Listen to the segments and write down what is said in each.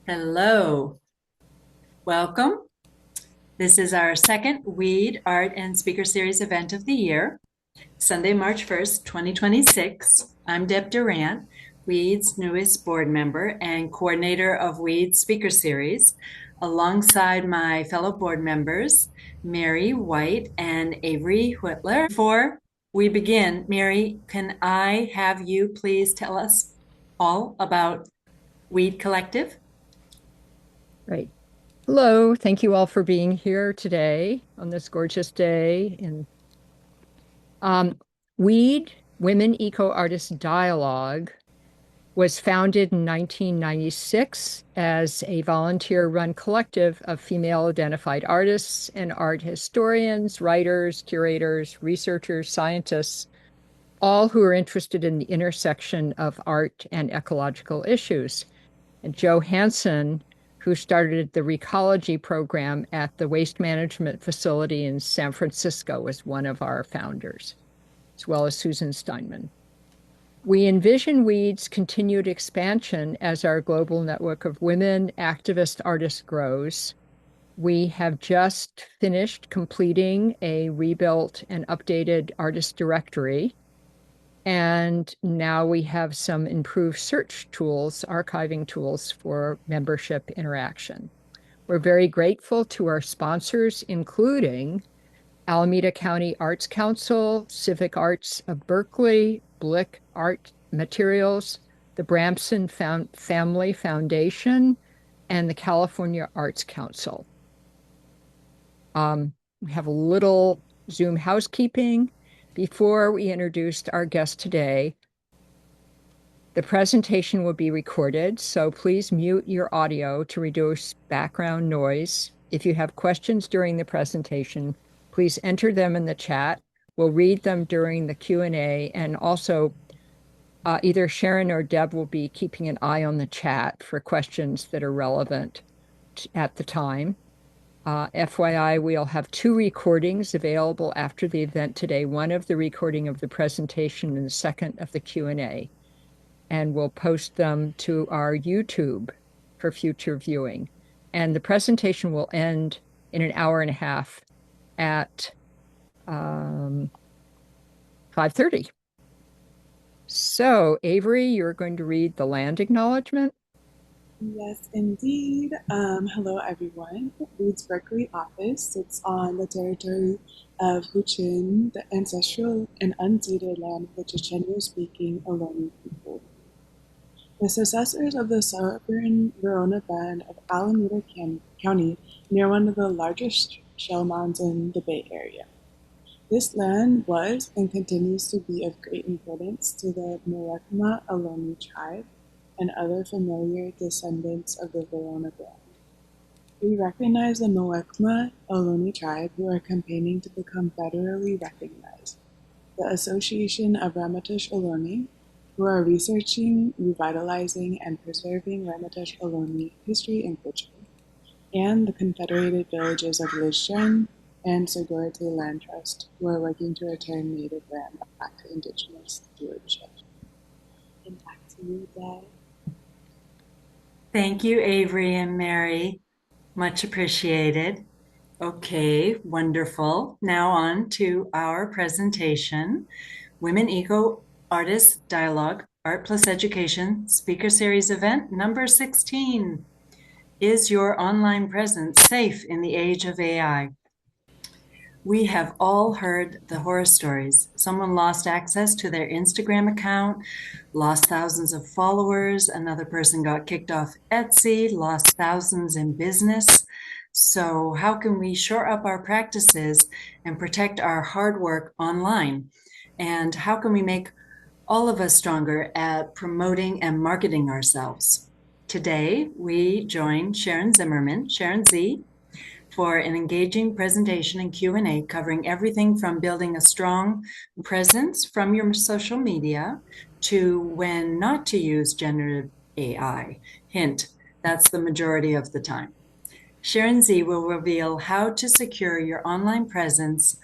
Hello, welcome. This is our second WEAD Art and Speaker Series event of the year, Sunday, March 1st, 2026. I'm Deb Durant, WEAD's newest board member and coordinator of WEAD's Speaker Series, alongside my fellow board members, Mary White and Avery Whitler. Before we begin, Mary, can I have you please tell us all about WEAD Collective? Right. Hello. Thank you all for being here today on this gorgeous day. And WEAD, Women Eco Artists Dialogue, was founded in 1996 as a volunteer-run collective of female-identified artists and art historians, writers, curators, researchers, scientists, all who are interested in the intersection of art and ecological issues. And Joe Hansen, who started the Recology program at the waste management facility in San Francisco, was one of our founders, as well as Susan Steinman. We envision WEAD's continued expansion as our global network of women activist artists grows. We have just finished completing a rebuilt and updated artist directory. And now we have some improved search tools, archiving tools for membership interaction. We're very grateful to our sponsors, including Alameda County Arts Council, Civic Arts of Berkeley, Blick Art Materials, the Bramson Family Foundation, and the California Arts Council. We have a little Zoom housekeeping. Before we introduced our guest today, the presentation will be recorded, so please mute your audio to reduce background noise. If you have questions during the presentation, please enter them in the chat. We'll read them during the Q&A, and also either Sharon or Deb will be keeping an eye on the chat for questions that are relevant at the time. FYI, we'll have two recordings available after the event today, one of the recording of the presentation and the second of the Q&A. And we'll post them to our YouTube for future viewing. And the presentation will end in an hour and a half at 5:30. So, Avery, you're going to read the land acknowledgement. Yes, indeed. Hello, everyone. WEAD's Berkeley office sits on the territory of Huichin, the ancestral and unceded land of the Chochenyo-speaking Ohlone people. The successors of the Southern Verona Band of Alameda County near one of the largest shell mounds in the Bay Area. This land was and continues to be of great importance to the Muwekma Ohlone tribe and other familiar descendants of the Verona Band. We recognize the Muwekma Ohlone tribe who are campaigning to become federally recognized, the Association of Ramaytush Ohlone, who are researching, revitalizing, and preserving Ramaytush Ohlone history and culture, and the Confederated Villages of Lisjan and Segurite Land Trust, who are working to return native land back to indigenous stewardship. And back to you, Deb. Thank you, Avery and Mary. Much appreciated. Okay, wonderful. Now on to our presentation, Women Eco Artists Dialogue, Art Plus Education, Speaker Series event number 16. Is your online presence safe in the age of AI? We have all heard the horror stories. Someone lost access to their Instagram account, lost thousands of followers. Another person got kicked off Etsy, lost thousands in business. So how can we shore up our practices and protect our hard work online? And how can we make all of us stronger at promoting and marketing ourselves? Today, we join Sharon Zimmerman, Sharon Z, for an engaging presentation and Q&A covering everything from building a strong presence from your social media to when not to use generative AI. Hint, that's the majority of the time. Sharon Z will reveal how to secure your online presence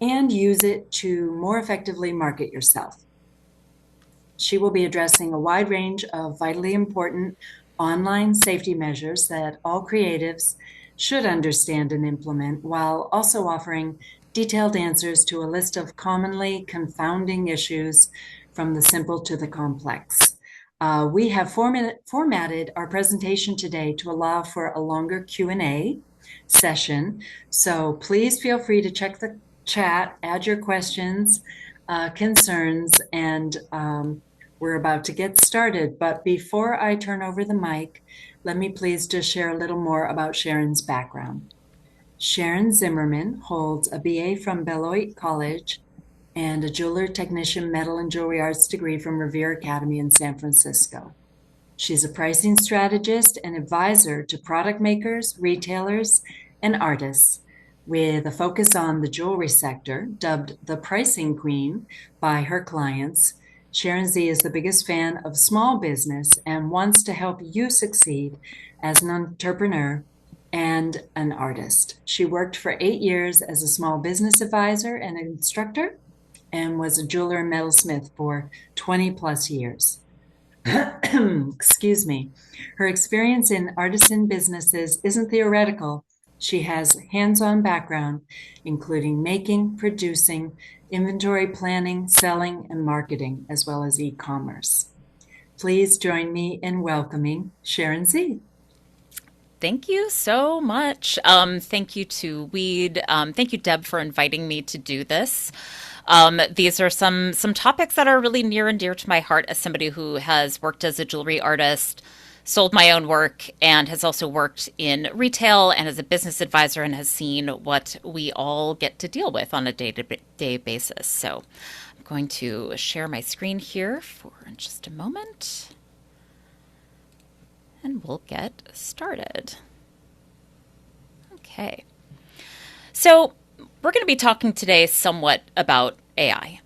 and use it to more effectively market yourself. She will be addressing a wide range of vitally important online safety measures that all creatives should understand and implement, while also offering detailed answers to a list of commonly confounding issues from the simple to the complex. We have formatted our presentation today to allow for a longer Q&A session, so please feel free to check the chat, add your questions, concerns, and we're about to get started. But before I turn over the mic, let me please just share a little more about Sharon's background. Sharon Zimmerman holds a BA from Beloit College and a jeweler technician metal and jewelry arts degree from Revere Academy in San Francisco. She's a pricing strategist and advisor to product makers, retailers, and artists, with a focus on the jewelry sector, dubbed the pricing queen by her clients. Sharon Z is the biggest fan of small business and wants to help you succeed as an entrepreneur and an artist. She worked for 8 years as a small business advisor and instructor and was a jeweler and metalsmith for 20 plus years. Excuse me. Her experience in artisan businesses isn't theoretical. She has hands-on background, including making, producing, inventory planning, selling, and marketing, as well as e-commerce. Please join me in welcoming Sharon Z. Thank you so much. Thank you to WEAD. Thank you, Deb, for inviting me to do this. These are some topics that are really near and dear to my heart as somebody who has worked as a jewelry artist, sold my own work, and has also worked in retail and as a business advisor and has seen what we all get to deal with on a day-to-day basis. So I'm going to share my screen here for just a moment. And we'll get started. Okay. So we're going to be talking today somewhat about AI,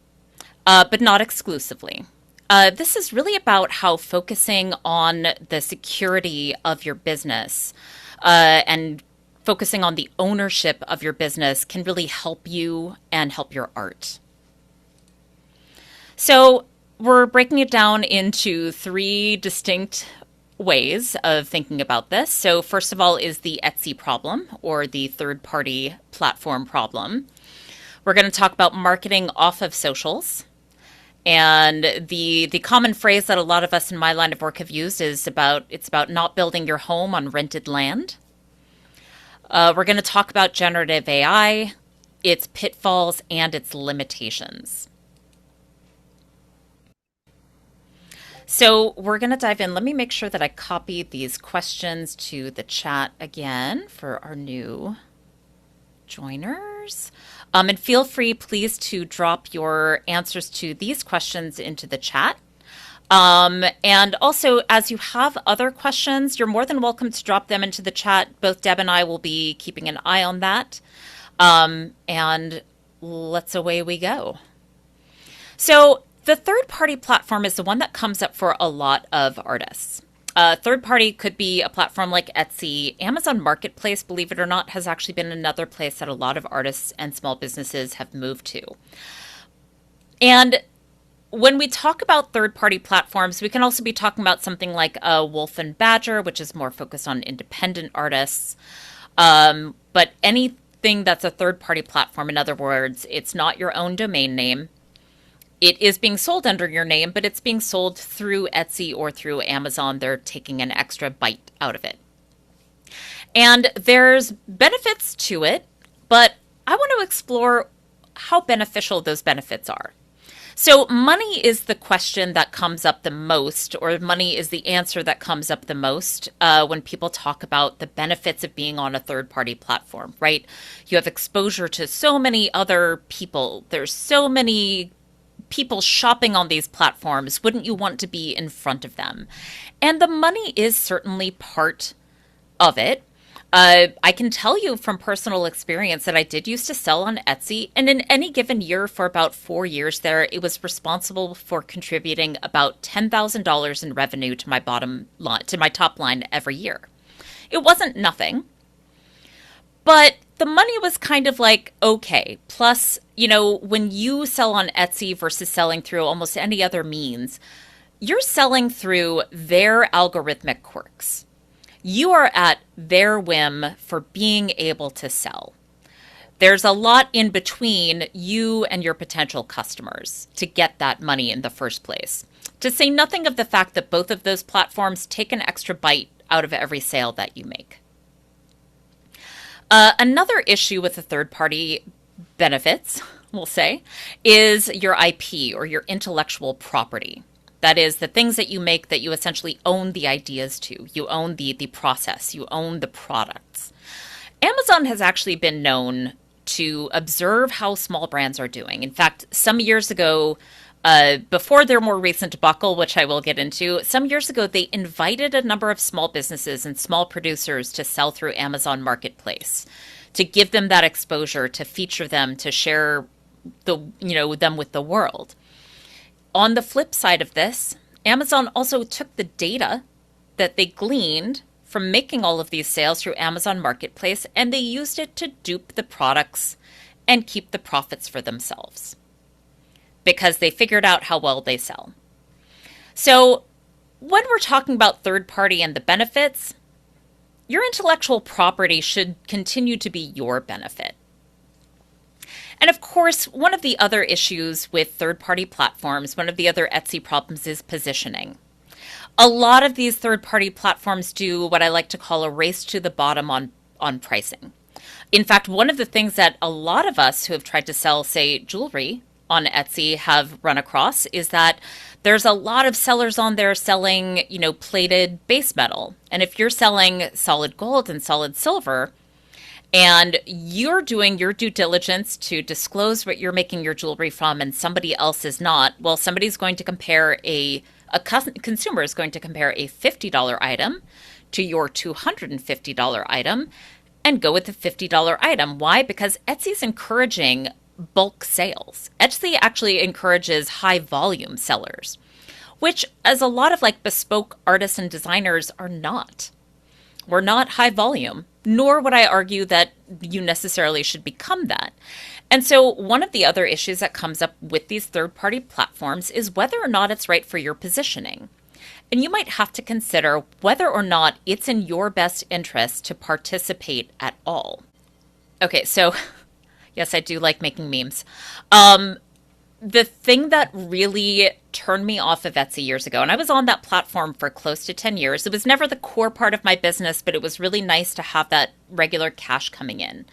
but not exclusively. This is really about how focusing on the security of your business and focusing on the ownership of your business can really help you and help your art. So we're breaking it down into 3 distinct ways of thinking about this. So first of all is the Etsy problem, or the third-party platform problem. We're going to talk about marketing off of socials. And the common phrase that a lot of us in my line of work have used is it's about not building your home on rented land. We're going to talk about generative AI, its pitfalls, and its limitations. So we're going to dive in. Let me make sure that I copy these questions to the chat again for our new joiners. And feel free, please, to drop your answers to these questions into the chat. And also, as you have other questions, you're more than welcome to drop them into the chat. Both Deb and I will be keeping an eye on that. And away we go. So the third-party platform is the one that comes up for a lot of artists. Third-party could be a platform like Etsy. Amazon Marketplace, believe it or not, has actually been another place that a lot of artists and small businesses have moved to. And when we talk about third-party platforms, we can also be talking about something like Wolf and Badger, which is more focused on independent artists. But anything that's a third-party platform, in other words, it's not your own domain name. It is being sold under your name, but it's being sold through Etsy or through Amazon. They're taking an extra bite out of it. And there's benefits to it, but I want to explore how beneficial those benefits are. So money is the question that comes up the most, or money is the answer that comes up the most when people talk about the benefits of being on a third-party platform, right? You have exposure to so many other people. There's so many people shopping on these platforms. Wouldn't you want to be in front of them? And the money is certainly part of it. I can tell you from personal experience that I did used to sell on Etsy, and in any given year for about 4 years there, it was responsible for contributing about $10,000 in revenue to my bottom line, to my top line every year. It wasn't nothing, but the money was kind of like, okay. Plus, when you sell on Etsy versus selling through almost any other means, you're selling through their algorithmic quirks. You are at their whim for being able to sell. There's a lot in between you and your potential customers to get that money in the first place. To say nothing of the fact that both of those platforms take an extra bite out of every sale that you make. Another issue with the third-party benefits, we'll say, is your IP or your intellectual property. That is the things that you make that you essentially own the ideas to. You own the process. You own the products. Amazon has actually been known to observe how small brands are doing. In fact, some years ago, before their more recent debacle, which I will get into, some years ago, they invited a number of small businesses and small producers to sell through Amazon Marketplace, to give them that exposure, to feature them, to share them with the world. On the flip side of this, Amazon also took the data that they gleaned from making all of these sales through Amazon Marketplace, and they used it to dupe the products and keep the profits for themselves because they figured out how well they sell. So when we're talking about third party and the benefits, your intellectual property should continue to be your benefit. And of course, one of the other issues with third-party platforms, one of the other Etsy problems is positioning. A lot of these third-party platforms do what I like to call a race to the bottom on pricing. In fact, one of the things that a lot of us who have tried to sell, say, jewelry on Etsy have run across is that there's a lot of sellers on there selling, plated base metal. And if you're selling solid gold and solid silver, and you're doing your due diligence to disclose what you're making your jewelry from and somebody else is not, well, somebody's going to compare a consumer is going to compare a $50 item to your $250 item and go with the $50 item. Why? Because Etsy's encouraging bulk sales. Etsy actually encourages high volume sellers, which as a lot of bespoke artisan designers are not. We're not high volume, nor would I argue that you necessarily should become that. And so one of the other issues that comes up with these third-party platforms is whether or not it's right for your positioning. And you might have to consider whether or not it's in your best interest to participate at all. Okay, so yes, I do like making memes. The thing that really turned me off of Etsy years ago, and I was on that platform for close to 10 years. It was never the core part of my business, but it was really nice to have that regular cash coming in.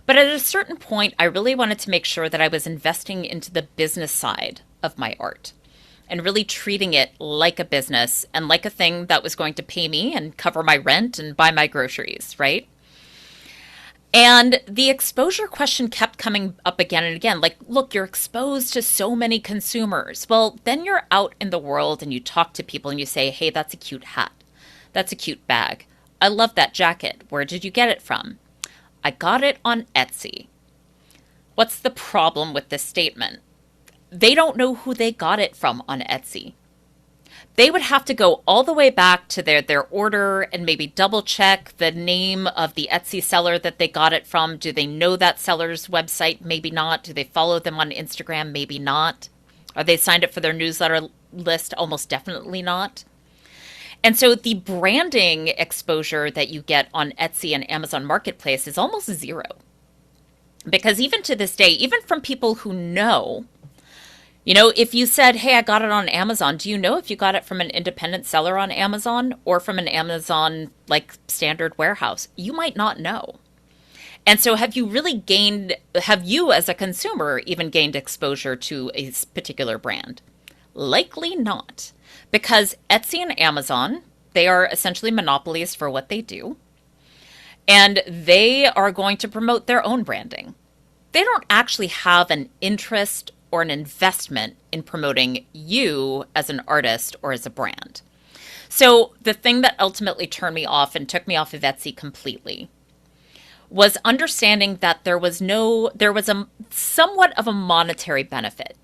But at a certain point, I really wanted to make sure that I was investing into the business side of my art and really treating it like a business and like a thing that was going to pay me and cover my rent and buy my groceries, right? And the exposure question kept coming up again and again. Look, you're exposed to so many consumers. Well, then you're out in the world and you talk to people and you say, hey, that's a cute hat. That's a cute bag. I love that jacket. Where did you get it from? I got it on Etsy. What's the problem with this statement? They don't know who they got it from on Etsy. They would have to go all the way back to their order and maybe double check the name of the Etsy seller that they got it from. Do they know that seller's website? Maybe not. Do they follow them on Instagram? Maybe not. Are they signed up for their newsletter list? Almost definitely not. And so the branding exposure that you get on Etsy and Amazon Marketplace is almost zero. Because even to this day, even from people who know, if you said, hey, I got it on Amazon, do you know if you got it from an independent seller on Amazon or from an Amazon standard warehouse? You might not know. And so have you as a consumer even gained exposure to a particular brand? Likely not. Because Etsy and Amazon, they are essentially monopolies for what they do. And they are going to promote their own branding. They don't actually have an interest or an investment in promoting you as an artist or as a brand. So the thing that ultimately turned me off and took me off of Etsy completely was understanding that there was a somewhat of a monetary benefit,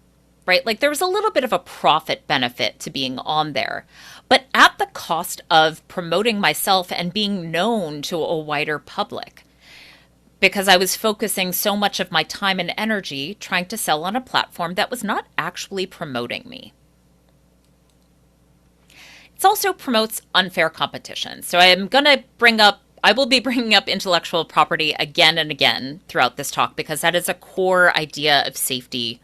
right? There was a little bit of a profit benefit to being on there, but at the cost of promoting myself and being known to a wider public. Because I was focusing so much of my time and energy trying to sell on a platform that was not actually promoting me. It also promotes unfair competition. So I will be bringing up intellectual property again and again throughout this talk because that is a core idea of safety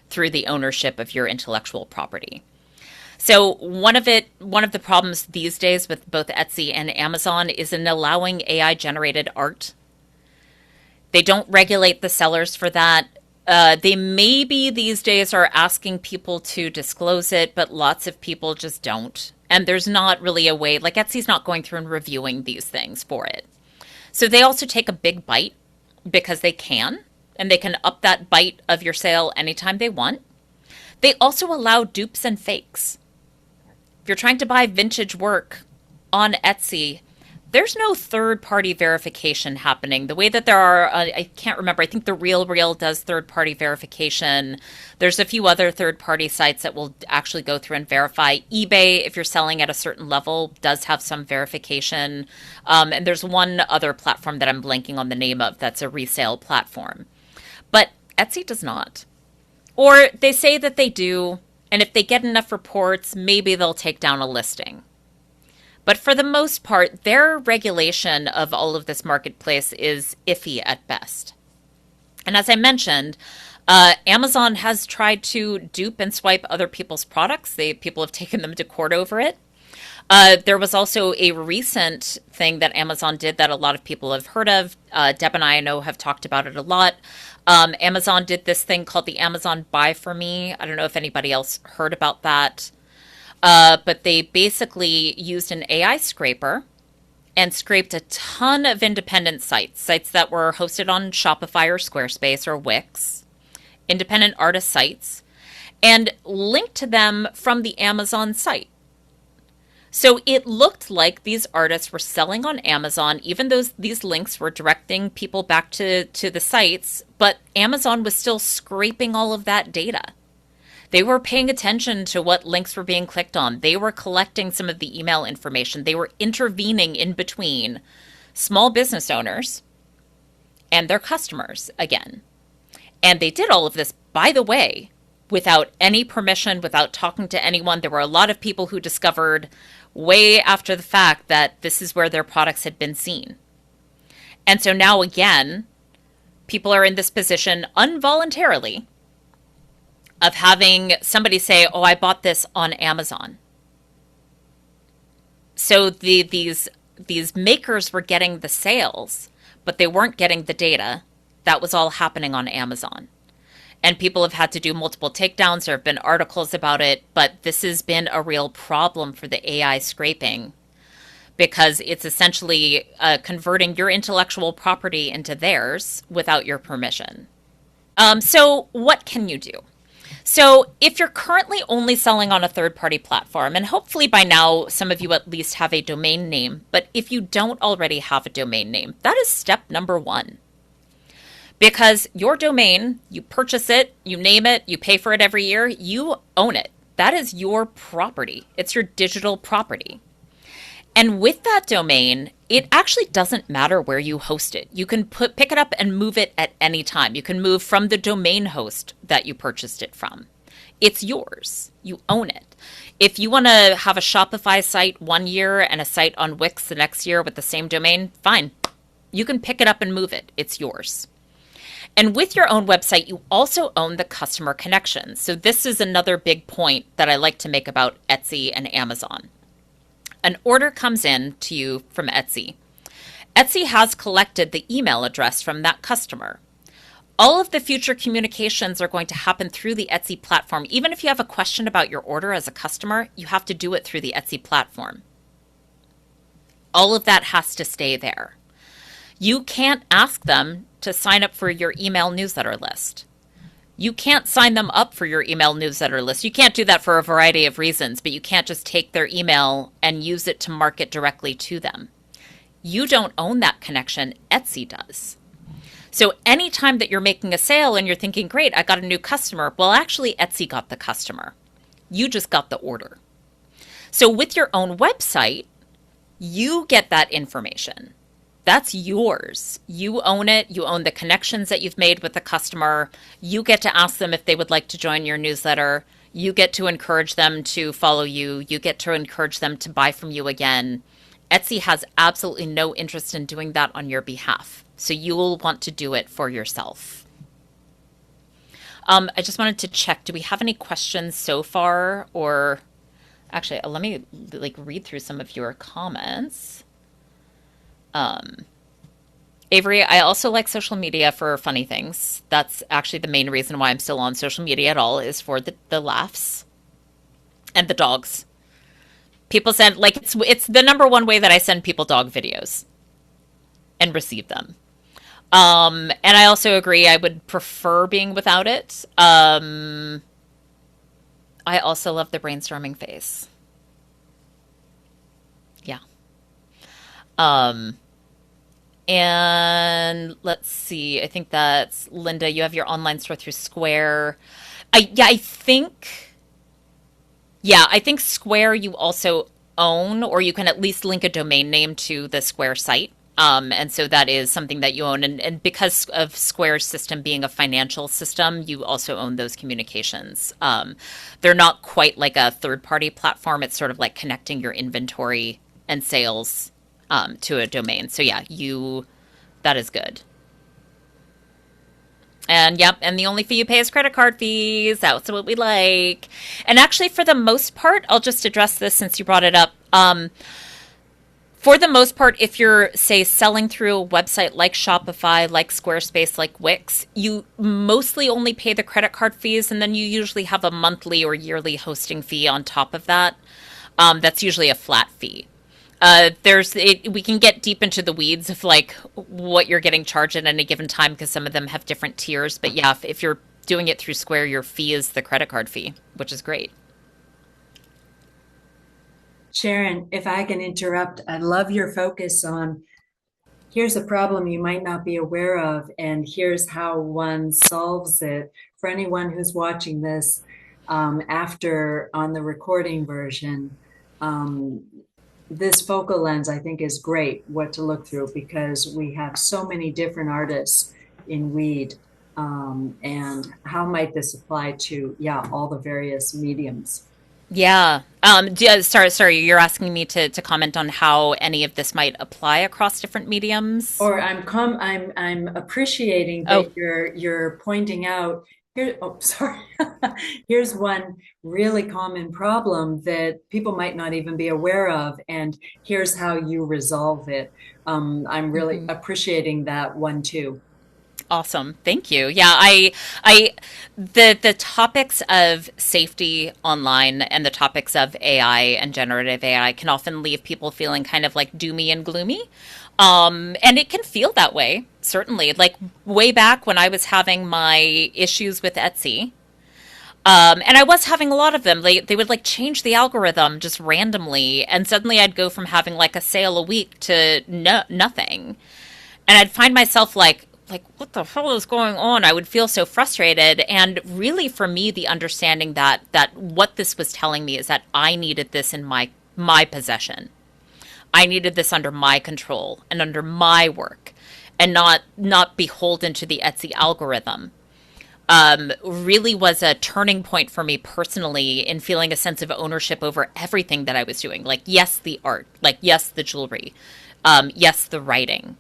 through the ownership of your intellectual property. So one of the problems these days with both Etsy and Amazon is in allowing AI generated art. They don't regulate the sellers for that. They maybe these days are asking people to disclose it, but lots of people just don't. And there's not really a way, like Etsy's not going through and reviewing these things for it. So they also take a big bite because they can, and they can up that bite of your sale anytime they want. They also allow dupes and fakes. If you're trying to buy vintage work on Etsy, there's no third-party verification happening. The way that there are, I can't remember, I think The RealReal does third-party verification. There's a few other third-party sites that will actually go through and verify. eBay, if you're selling at a certain level, does have some verification. And there's one other platform that I'm blanking on the name of that's a resale platform. But Etsy does not. Or they say that they do, and if they get enough reports, maybe they'll take down a listing. But for the most part, their regulation of all of this marketplace is iffy at best. And as I mentioned, Amazon has tried to dupe and swipe other people's products. People have taken them to court over it. There was also a recent thing that Amazon did that a lot of people have heard of. Deb and I know have talked about it a lot. Amazon did this thing called the Amazon Buy For Me. I don't know if anybody else heard about that. But they basically used an AI scraper and scraped a ton of independent sites that were hosted on Shopify or Squarespace or Wix, independent artist sites, and linked to them from the Amazon site. So it looked like these artists were selling on Amazon, even though these links were directing people back to the sites, but Amazon was still scraping all of that data. They were paying attention to what links were being clicked on. They were collecting some of the email information. They were intervening in between small business owners and their customers again. And they did all of this, by the way, without any permission, without talking to anyone. There were a lot of people who discovered way after the fact that this is where their products had been seen. And so now again, people are in this position involuntarily of having somebody say, oh, I bought this on Amazon. So these makers were getting the sales, but they weren't getting the data. That was all happening on Amazon. And people have had to do multiple takedowns. There have been articles about it, but this has been a real problem for the AI scraping because it's essentially converting your intellectual property into theirs without your permission. So what can you do? So if you're currently only selling on a third-party platform, and hopefully by now some of you at least have a domain name, but if you don't already have a domain name, that is step number one. Because your domain, you purchase it, you name it, you pay for it every year, you own it. That is your property. It's your digital property. And with that domain, it actually doesn't matter where you host it. You can pick it up and move it at any time. You can move from the domain host that you purchased it from. It's yours. You own it. If you want to have a Shopify site one year and a site on Wix the next year with the same domain, fine. You can pick it up and move it. It's yours. And with your own website, you also own the customer connection. So this is another big point that I like to make about Etsy and Amazon. An order comes in to you from Etsy. Etsy has collected the email address from that customer. All of the future communications are going to happen through the Etsy platform. Even if you have a question about your order as a customer, you have to do it through the Etsy platform. All of that has to stay there. You can't ask them to sign up for your email newsletter list. You can't sign them up for your email newsletter list. You can't do that for a variety of reasons, but you can't just take their email and use it to market directly to them. You don't own that connection. Etsy does. So anytime that you're making a sale and you're thinking, great, I got a new customer. Well, actually, Etsy got the customer. You just got the order. So with your own website, you get that information. That's yours. You own it. You own the connections that you've made with the customer. You get to ask them if they would like to join your newsletter. You get to encourage them to follow you. You get to encourage them to buy from you again. Etsy has absolutely no interest in doing that on your behalf. So you will want to do it for yourself. I just wanted to check, do we have any questions so far? Or actually, let me read through some of your comments. Avery, I also like social media for funny things. That's actually the main reason why I'm still on social media at all, is for the laughs and the dogs. People send, it's the number one way that I send people dog videos and receive them. And I also agree, I would prefer being without it. I also love the brainstorming phase. Yeah. And let's see, I think that's Linda. You have your online store through Square. I think Square you also own, or you can at least link a domain name to the Square site. And so that is something that you own. And because of Square's system being a financial system, you also own those communications. They're not quite like a third-party platform. It's sort of like connecting your inventory and sales to a domain. So yeah, that is good. And yep, and the only fee you pay is credit card fees. That's what we like. And actually, for the most part, I'll just address this since you brought it up. For the most part, if you're, say, selling through a website like Shopify, like Squarespace, like Wix, you mostly only pay the credit card fees, and then you usually have a monthly or yearly hosting fee on top of that. That's usually a flat fee. We can get deep into the weeds of like what you're getting charged at any given time, because some of them have different tiers. But yeah, if you're doing it through Square, your fee is the credit card fee, which is great. Sharon, if I can interrupt, I love your focus on here's a problem you might not be aware of, and here's how one solves it. For anyone who's watching this after on the recording version, this focal lens, I think, is great what to look through, because we have so many different artists in WEAD. And how might this apply to, all the various mediums? Yeah. Sorry, you're asking me to comment on how any of this might apply across different mediums? Or I'm appreciating that you're pointing out here. Oh, sorry. Here's one really common problem that people might not even be aware of, and here's how you resolve it. I'm really appreciating that one too. Awesome. Thank you. Yeah, the topics of safety online and the topics of AI and generative AI can often leave people feeling kind of like doomy and gloomy. And it can feel that way, certainly. Like way back when I was having my issues with Etsy, and I was having a lot of them. They would like change the algorithm just randomly, and suddenly I'd go from having like a sale a week to nothing. And I'd find myself like, what the hell is going on? I would feel so frustrated. And really, for me, the understanding that what this was telling me is that I needed this in my possession. I needed this under my control and under my work, and not beholden to the Etsy algorithm. Really was a turning point for me personally in feeling a sense of ownership over everything that I was doing. Like, yes, the art, like, yes, the jewelry, yes, the writing.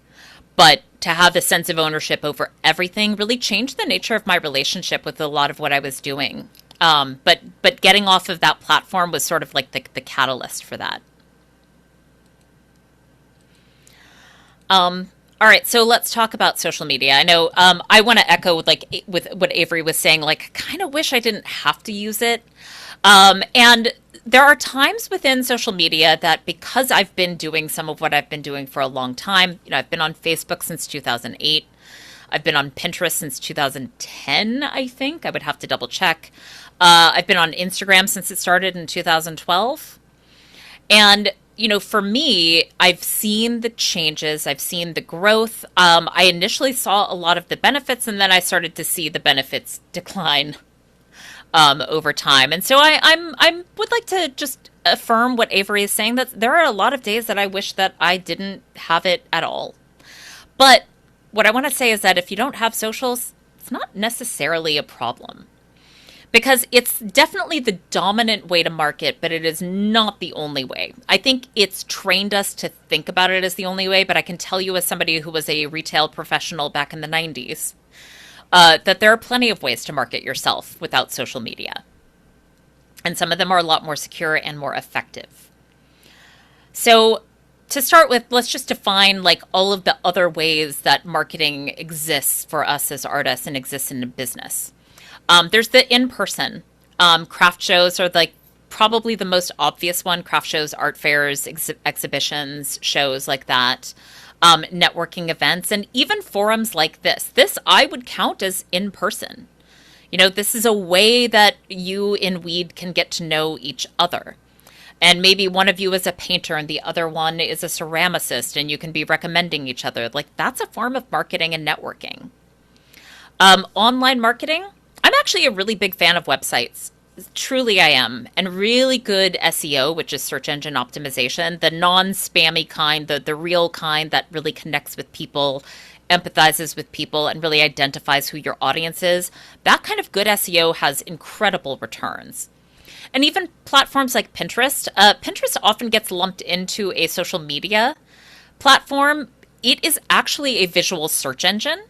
But to have a sense of ownership over everything really changed the nature of my relationship with a lot of what I was doing. But getting off of that platform was sort of like the catalyst for that. All right, so let's talk about social media. I know I want to echo with what Avery was saying. Like, kind of wish I didn't have to use it. And there are times within social media that, because I've been doing some of what I've been doing for a long time, I've been on Facebook since 2008. I've been on Pinterest since 2010, I think. I would have to double check. I've been on Instagram since it started in 2012. And, for me, I've seen the changes. I've seen the growth. I initially saw a lot of the benefits, and then I started to see the benefits decline over time. And so I would like to just affirm what Avery is saying, that there are a lot of days that I wish that I didn't have it at all. But what I want to say is that if you don't have socials, it's not necessarily a problem. because it's definitely the dominant way to market, but it is not the only way. I think it's trained us to think about it as the only way, but I can tell you as somebody who was a retail professional back in the 90s, that there are plenty of ways to market yourself without social media. And some of them are a lot more secure and more effective. So to start with, let's just define like all of the other ways that marketing exists for us as artists and exists in a business. There's the in-person. Craft shows are like probably the most obvious one. Craft shows, art fairs, exhibitions, shows like that, networking events, and even forums like this. This I would count as in-person. You know, this is a way that you in WEAD can get to know each other. And maybe one of you is a painter and the other one is a ceramicist, and you can be recommending each other. Like, that's a form of marketing and networking. Online marketing, I'm actually a really big fan of websites. Truly I am. And really good SEO, which is search engine optimization, the non-spammy kind, the real kind that really connects with people, empathizes with people, and really identifies who your audience is. That kind of good SEO has incredible returns. And even platforms like Pinterest. Pinterest often gets lumped into a social media platform. It is actually a visual search engine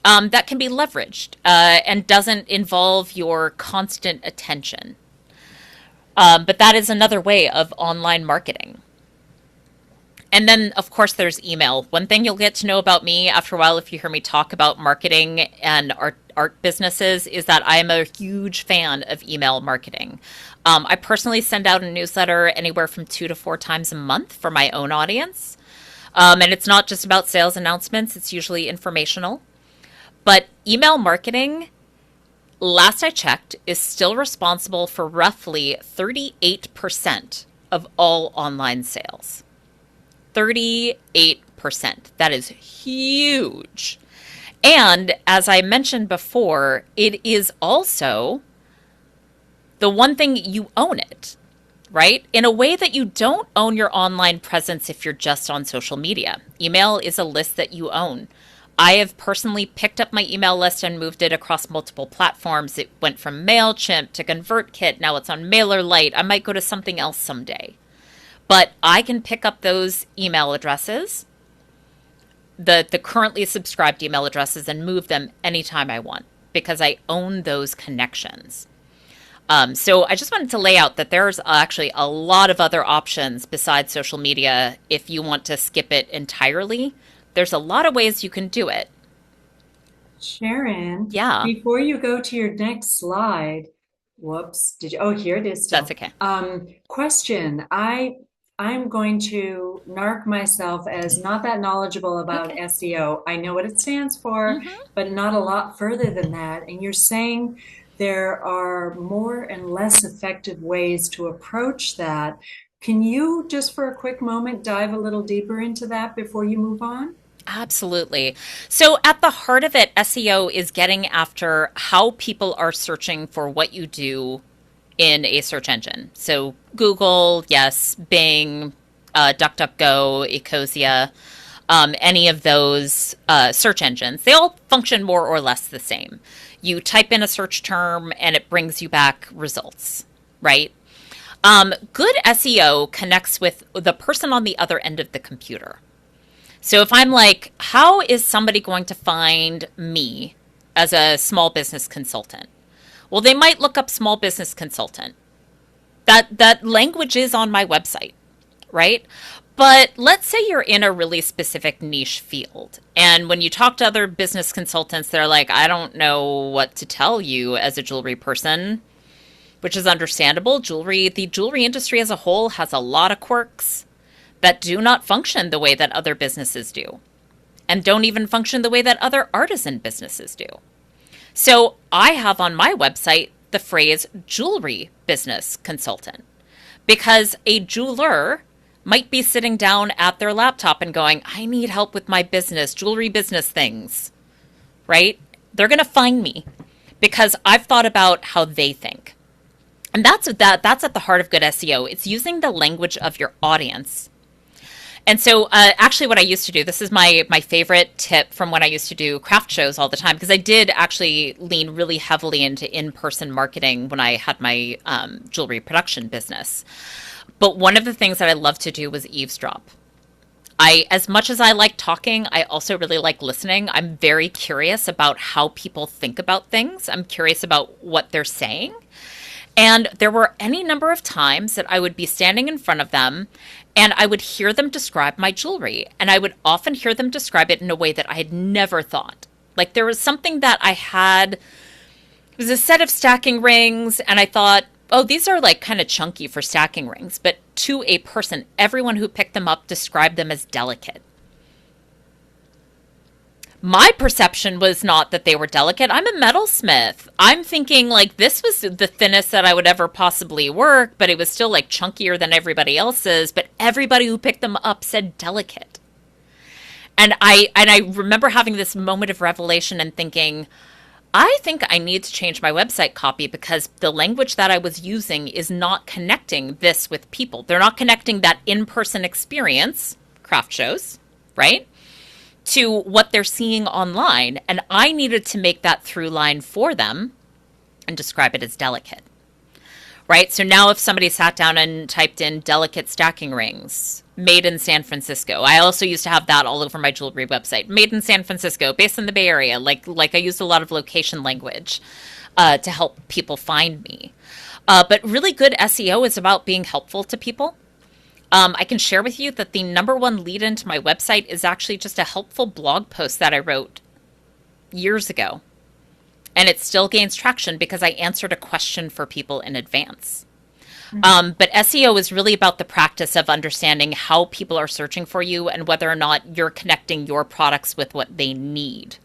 that can be leveraged and doesn't involve your constant attention. But that is another way of online marketing. And then, of course, there's email. One thing you'll get to know about me after a while, if you hear me talk about marketing and art businesses, is that I am a huge fan of email marketing. I personally send out a newsletter anywhere from 2 to 4 times a month for my own audience. And it's not just about sales announcements. It's usually informational. But email marketing, last I checked, is still responsible for roughly 38% of all online sales. 38%. That is huge. And as I mentioned before, it is also the one thing you own it, right? In a way that you don't own your online presence if you're just on social media. Email is a list that you own. I have personally picked up my email list and moved it across multiple platforms. It went from MailChimp to ConvertKit. Now it's on MailerLite. I might go to something else someday. But I can pick up those email addresses, the currently subscribed email addresses, and move them anytime I want because I own those connections. So I just wanted to lay out that there's actually a lot of other options besides social media if you want to skip it entirely. There's a lot of ways you can do it. Sharon, Yeah. before you go to your next slide, whoops, did you? Oh, here it is still. That's okay. Question. I'm going to narc myself as not that knowledgeable about SEO. I know what it stands for, but not a lot further than that. And you're saying there are more and less effective ways to approach that. Can you just for a quick moment dive a little deeper into that before you move on? Absolutely. So at the heart of it, SEO is getting after how people are searching for what you do in a search engine. So Google, yes, Bing, DuckDuckGo, Ecosia, any of those search engines, they all function more or less the same. You type in a search term and it brings you back results, right? Good SEO connects with the person on the other end of the computer. So if I'm like, how is somebody going to find me as a small business consultant? Well, they might look up small business consultant. That language is on my website, right? But let's say you're in a really specific niche field. And when you talk to other business consultants, they're like, I don't know what to tell you as a jewelry person, which is understandable. The jewelry industry as a whole has a lot of quirks that do not function the way that other businesses do, and don't even function the way that other artisan businesses do. So I have on my website the phrase jewelry business consultant, because a jeweler might be sitting down at their laptop and going, I need help with my business, jewelry business things, right? They're going to find me because I've thought about how they think. And that's at the heart of good SEO. It's using the language of your audience. And so actually what I used to do, this is my favorite tip from when I used to do craft shows all the time, because I did actually lean really heavily into in-person marketing when I had my jewelry production business. But one of the things that I loved to do was eavesdrop. As much as I like talking, I also really like listening. I'm very curious about how people think about things. I'm curious about what they're saying. And there were any number of times that I would be standing in front of them and I would hear them describe my jewelry. And I would often hear them describe it in a way that I had never thought. Like there was something that I had, it was a set of stacking rings, and I thought, oh, these are like kind of chunky for stacking rings. But to a person, everyone who picked them up described them as delicate. My perception was not that they were delicate. I'm a metalsmith. I'm thinking like this was the thinnest that I would ever possibly work, but it was still like chunkier than everybody else's. But everybody who picked them up said delicate. And I remember having this moment of revelation and thinking, I think I need to change my website copy because the language that I was using is not connecting this with people. They're not connecting that in-person experience, craft shows, right, to what they're seeing online. And I needed to make that through line for them and describe it as delicate, right? So now if somebody sat down and typed in delicate stacking rings, made in San Francisco. I also used to have that all over my jewelry website. Made in San Francisco, based in the Bay Area. Like I used a lot of location language to help people find me. But really good SEO is about being helpful to people. I can share with you that the number one lead into my website is actually just a helpful blog post that I wrote years ago. And it still gains traction because I answered a question for people in advance. But SEO is really about the practice of understanding how people are searching for you and whether or not you're connecting your products with what they need.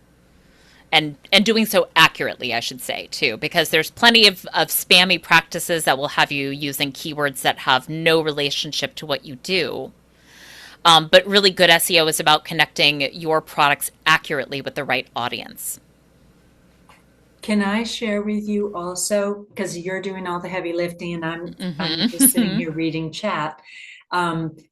And doing so accurately, I should say, too, because there's plenty of spammy practices that will have you using keywords that have no relationship to what you do. But really good SEO is about connecting your products accurately with the right audience. Can I share with you also, because you're doing all the heavy lifting and I'm just sitting here reading chat,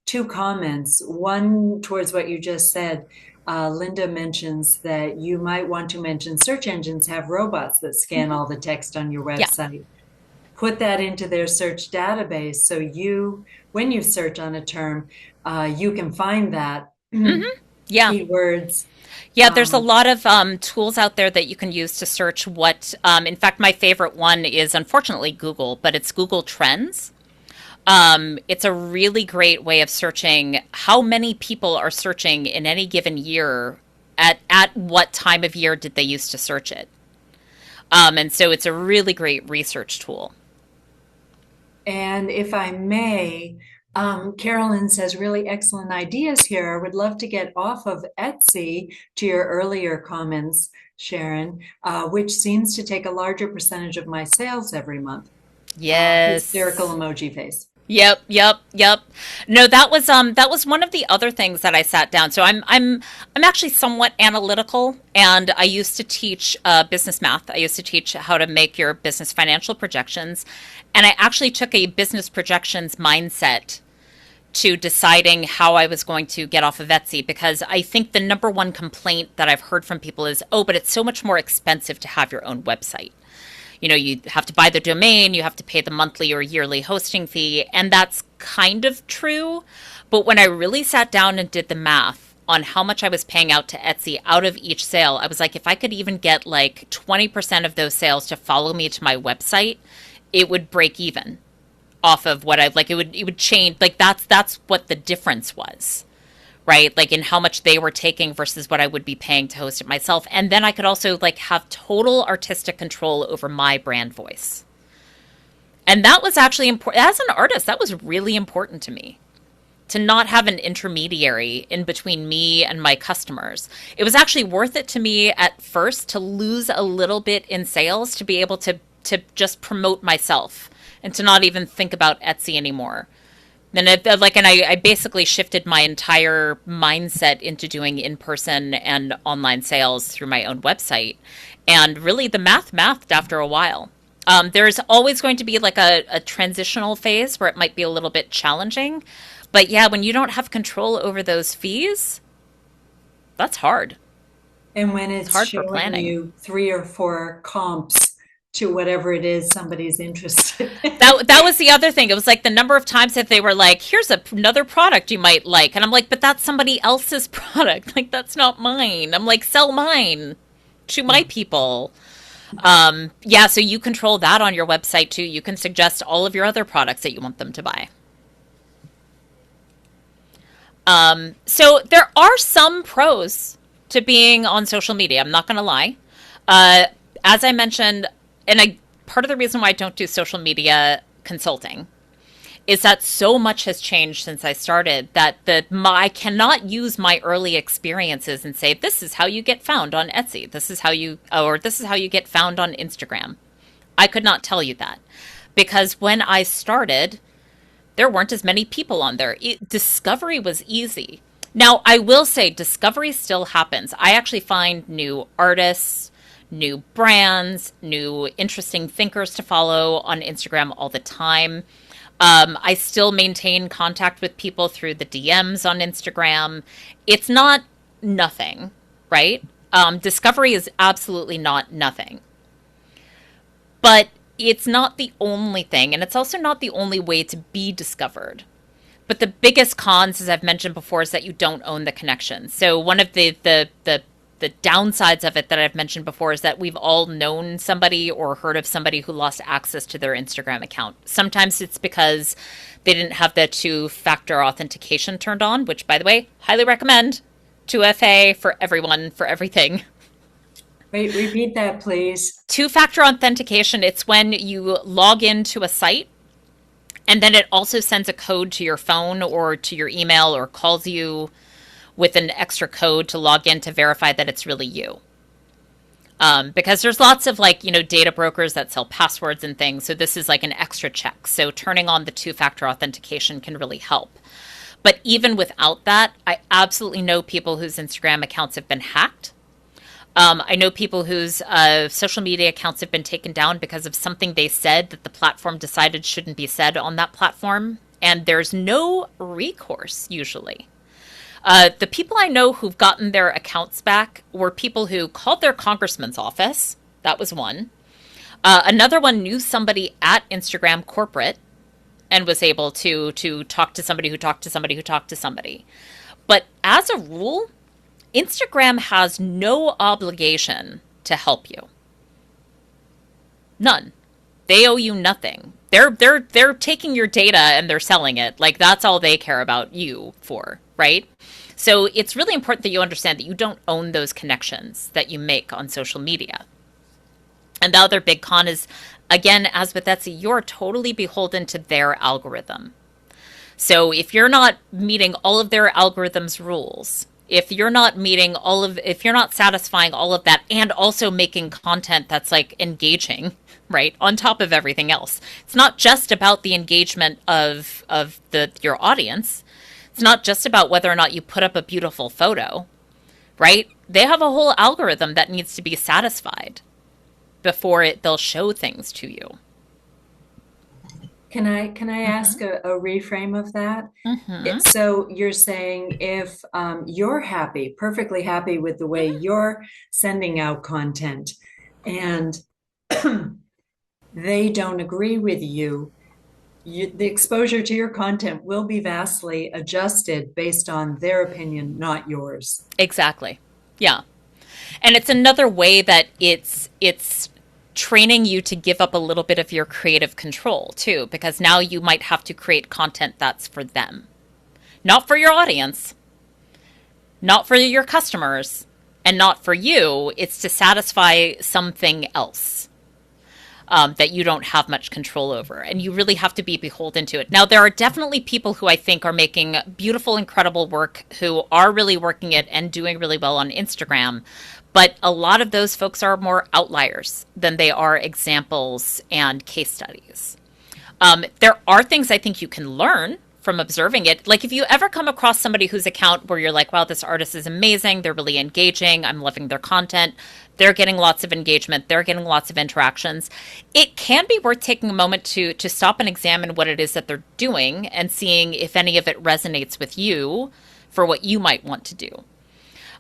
two comments. One towards what you just said. Linda mentions that you might want to mention search engines have robots that scan all the text on your website. Yeah. Put that into their search database so when you search on a term, you can find that keywords. Yeah, there's a lot of tools out there that you can use to search what, in fact, my favorite one is unfortunately Google, but it's Google Trends. It's a really great way of searching how many people are searching in any given year, at what time of year did they used to search it. And so it's a really great research tool. And if I may, Carolyn says, really excellent ideas here. I would love to get off of Etsy to your earlier comments, Sharon, which seems to take a larger percentage of my sales every month. Yes. Hysterical emoji face. Yep. No, that was one of the other things that I sat down. So I'm actually somewhat analytical, and I used to teach business math. I used to teach how to make your business financial projections, and I actually took a business projections mindset to deciding how I was going to get off of Etsy, because I think the number one complaint that I've heard from people is, oh, but it's so much more expensive to have your own website. You know, you have to buy the domain, you have to pay the monthly or yearly hosting fee, and that's kind of true. But when I really sat down and did the math on how much I was paying out to Etsy out of each sale, I was like, if I could even get like 20% of those sales to follow me to my website, it would break even off of what I like. It would change. Like that's what the difference was, right? Like in how much they were taking versus what I would be paying to host it myself. And then I could also like have total artistic control over my brand voice. And that was actually important. As an artist, that was really important to me, to not have an intermediary in between me and my customers. It was actually worth it to me at first to lose a little bit in sales to be able to just promote myself and to not even think about Etsy anymore. And I basically shifted my entire mindset into doing in-person and online sales through my own website. And really the mathed after a while. There's always going to be like a transitional phase where it might be a little bit challenging. But yeah, when you don't have control over those fees, that's hard. And when It's it's hard for showing planning. you 3 or 4 comps to whatever it is somebody's interested in. That was the other thing. It was like the number of times that they were like, "Here's another product you might like," and I'm like, "But that's somebody else's product. Like that's not mine." I'm like, "Sell mine to my people." Yeah, so you control that on your website too. You can suggest all of your other products that you want them to buy. So there are some pros to being on social media. I'm not going to lie. Uh, as I mentioned, and part of the reason why I don't do social media consulting is that so much has changed since I started that I cannot use my early experiences and say this is how you get found on Etsy. This is how you get found on Instagram. I could not tell you that because when I started, there weren't as many people on there. Discovery was easy. Now, I will say discovery still happens. I actually find new artists, new brands, new interesting thinkers to follow on Instagram all the time. I still maintain contact with people through the DMs on Instagram. It's not nothing, right? Discovery is absolutely not nothing. But it's not the only thing, and it's also not the only way to be discovered. But the biggest cons, as I've mentioned before, is that you don't own the connection. So one of the downsides of it that I've mentioned before is that we've all known somebody or heard of somebody who lost access to their Instagram account. Sometimes it's because they didn't have the two-factor authentication turned on, which, by the way, highly recommend. 2FA for everyone, for everything. Wait, repeat that, please. Two-factor authentication, it's when you log into a site and then it also sends a code to your phone or to your email or calls you with an extra code to log in to verify that it's really you. Because there's lots of data brokers that sell passwords and things. So this is like an extra check. So turning on the two-factor authentication can really help. But even without that, I absolutely know people whose Instagram accounts have been hacked. I know people whose social media accounts have been taken down because of something they said that the platform decided shouldn't be said on that platform. And there's no recourse usually. The people I know who've gotten their accounts back were people who called their congressman's office. That was one. Another one knew somebody at Instagram corporate and was able to talk to somebody who talked to somebody who talked to somebody. But as a rule, Instagram has no obligation to help you. None. They owe you nothing. They're taking your data and they're selling it. Like that's all they care about you for, right? So it's really important that you understand that you don't own those connections that you make on social media. And the other big con is, again, as with Etsy, you're totally beholden to their algorithm. So if you're not meeting all of their algorithm's rules, if you're not satisfying all of that and also making content that's like engaging, right, on top of everything else. It's not just about the engagement of your audience. It's not just about whether or not you put up a beautiful photo, right? They have a whole algorithm that needs to be satisfied before they'll show things to you. Can I ask a reframe of that? Mm-hmm. So you're saying if you're perfectly happy with the way you're sending out content, and they don't agree with you, the exposure to your content will be vastly adjusted based on their opinion, not yours. Exactly. Yeah. And it's another way that it's training you to give up a little bit of your creative control too, because now you might have to create content that's for them, not for your audience, not for your customers, and not for you. It's to satisfy something else that you don't have much control over, and you really have to be beholden to it. Now, there are definitely people who I think are making beautiful, incredible work, who are really working it and doing really well on Instagram. But a lot of those folks are more outliers than they are examples and case studies. There are things I think you can learn from observing it. Like if you ever come across somebody whose account where you're like, wow, this artist is amazing, they're really engaging, I'm loving their content, they're getting lots of engagement, they're getting lots of interactions, it can be worth taking a moment to stop and examine what it is that they're doing and seeing if any of it resonates with you for what you might want to do.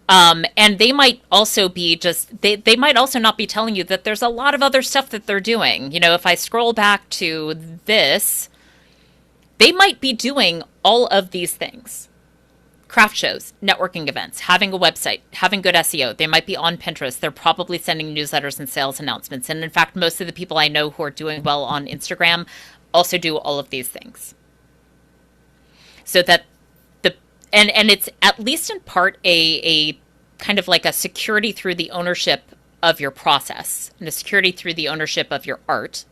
And they might also be just, they might also not be telling you that there's a lot of other stuff that they're doing. You know, if I scroll back to this, they might be doing all of these things: craft shows, networking events, having a website, having good SEO. They might be on Pinterest. They're probably sending newsletters and sales announcements. And in fact, most of the people I know who are doing well on Instagram also do all of these things. So that and it's at least in part a kind of like a security through the ownership of your process and a security through the ownership of your art,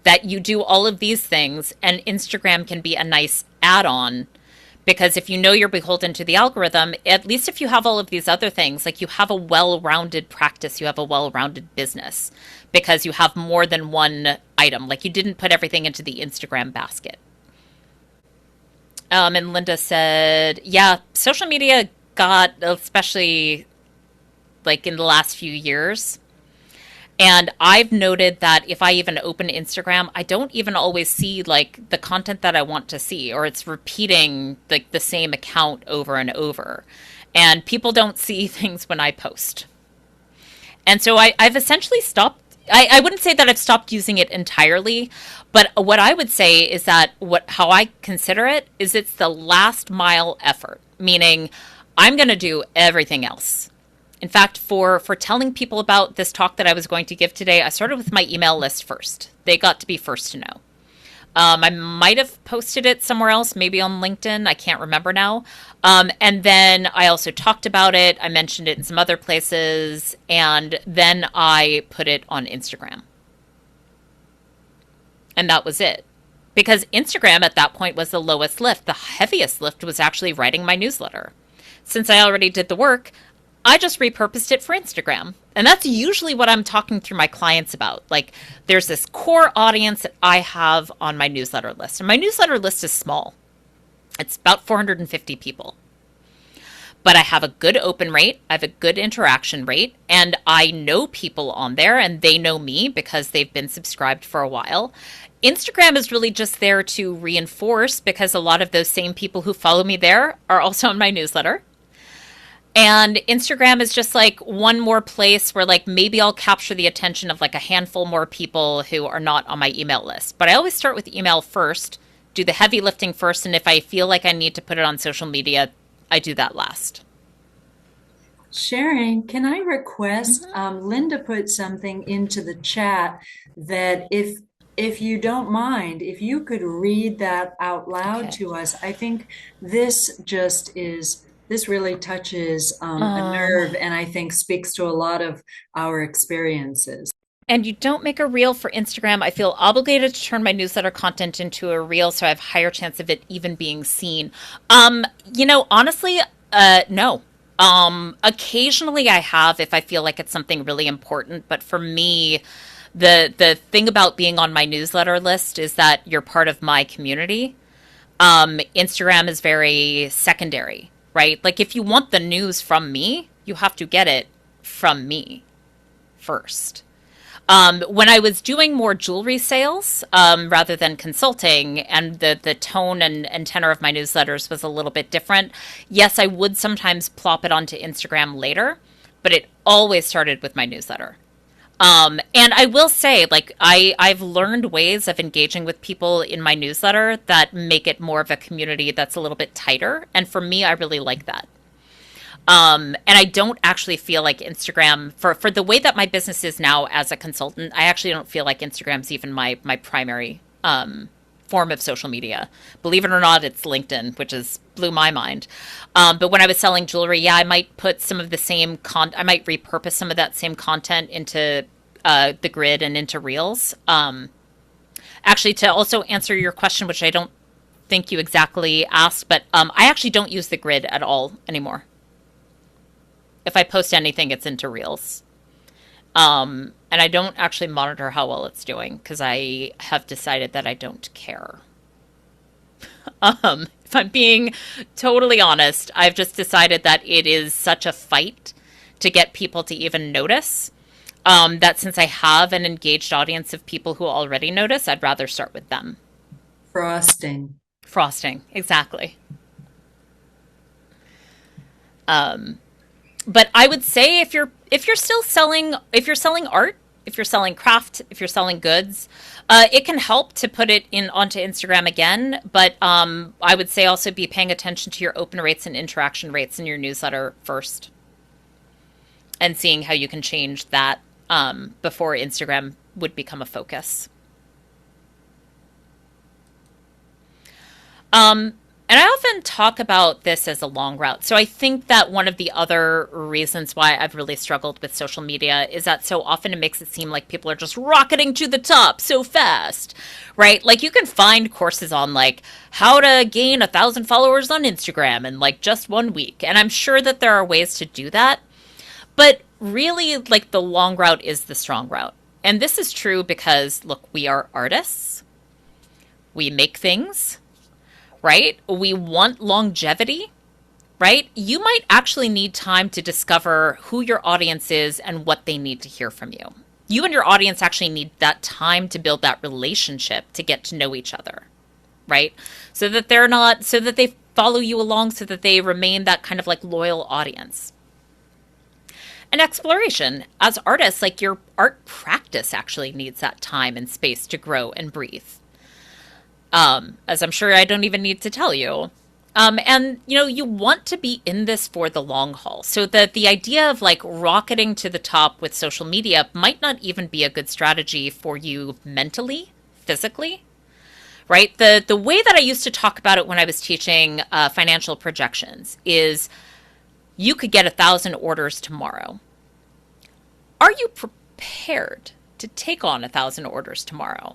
that you do all of these things, and Instagram can be a nice add-on, because if you know you're beholden to the algorithm, at least if you have all of these other things, like you have a well-rounded practice, you have a well-rounded business, because you have more than one item. Like you didn't put everything into the Instagram basket. And Linda said, yeah, social media got, especially like in the last few years. And I've noted that if I even open Instagram, I don't even always see like the content that I want to see, or it's repeating like the same account over and over. And people don't see things when I post. And so I've essentially stopped. I wouldn't say that I've stopped using it entirely, but what I would say is that how I consider it is it's the last mile effort, meaning I'm going to do everything else. In fact, for telling people about this talk that I was going to give today, I started with my email list first. They got to be first to know. I might have posted it somewhere else, maybe on LinkedIn. I can't remember now. And then I also talked about it. I mentioned it in some other places. And then I put it on Instagram. And that was it. Because Instagram at that point was the lowest lift. The heaviest lift was actually writing my newsletter. Since I already did the work, I just repurposed it for Instagram. And that's usually what I'm talking through my clients about. Like, there's this core audience that I have on my newsletter list. And my newsletter list is small. It's about 450 people. But I have a good open rate. I have a good interaction rate. And I know people on there, and they know me because they've been subscribed for a while. Instagram is really just there to reinforce, because a lot of those same people who follow me there are also on my newsletter. And Instagram is just like one more place where like maybe I'll capture the attention of like a handful more people who are not on my email list. But I always start with email first, do the heavy lifting first. And if I feel like I need to put it on social media, I do that last. Sharon, can I request, Linda put something into the chat that if you don't mind, if you could read that out loud to us. I think this really touches a nerve, and I think speaks to a lot of our experiences. And you don't make a reel for Instagram. I feel obligated to turn my newsletter content into a reel so I have a higher chance of it even being seen. Honestly, no. Occasionally I have if I feel like it's something really important. But for me, the thing about being on my newsletter list is that you're part of my community. Instagram is very secondary. Right? Like if you want the news from me, you have to get it from me first. When I was doing more jewelry sales rather than consulting, and the tone and tenor of my newsletters was a little bit different, yes, I would sometimes plop it onto Instagram later, but it always started with my newsletter. And I will say, like, I've learned ways of engaging with people in my newsletter that make it more of a community that's a little bit tighter. And for me, I really like that. And I don't actually feel like Instagram, for the way that my business is now as a consultant, I actually don't feel like Instagram's even my primary form of social media. Believe it or not, it's LinkedIn, which blew my mind. But when I was selling jewelry, yeah, I might put some of the same I might repurpose some of that same content into the grid and into reels. Actually, to also answer your question, which I don't think you exactly asked, but I actually don't use the grid at all anymore. If I post anything, it's into reels. And I don't actually monitor how well it's doing because I have decided that I don't care. If I'm being totally honest, I've just decided that it is such a fight to get people to even notice. That since I have an engaged audience of people who already notice, I'd rather start with them. Frosting. Frosting, exactly. But I would say if you're still selling art, if you're selling craft, if you're selling goods, it can help to put it in onto Instagram again. But I would say also be paying attention to your open rates and interaction rates in your newsletter first, and seeing how you can change that before Instagram would become a focus. And I often talk about this as a long route. So I think that one of the other reasons why I've really struggled with social media is that so often it makes it seem like people are just rocketing to the top so fast, right? Like you can find courses on like how to gain 1,000 followers on Instagram in like just 1 week. And I'm sure that there are ways to do that. But really, like the long route is the strong route. And this is true because, look, we are artists. We make things. Right? We want longevity, right? You might actually need time to discover who your audience is and what they need to hear from you. You and your audience actually need that time to build that relationship, to get to know each other, right? So that they follow you along, so that they remain that kind of like loyal audience. And exploration, as artists, like your art practice actually needs that time and space to grow and breathe. As I'm sure I don't even need to tell you. And, you know, you want to be in this for the long haul. So that the idea of like rocketing to the top with social media might not even be a good strategy for you mentally, physically, right? The way that I used to talk about it when I was teaching financial projections is you could get 1,000 orders tomorrow. Are you prepared to take on 1,000 orders tomorrow?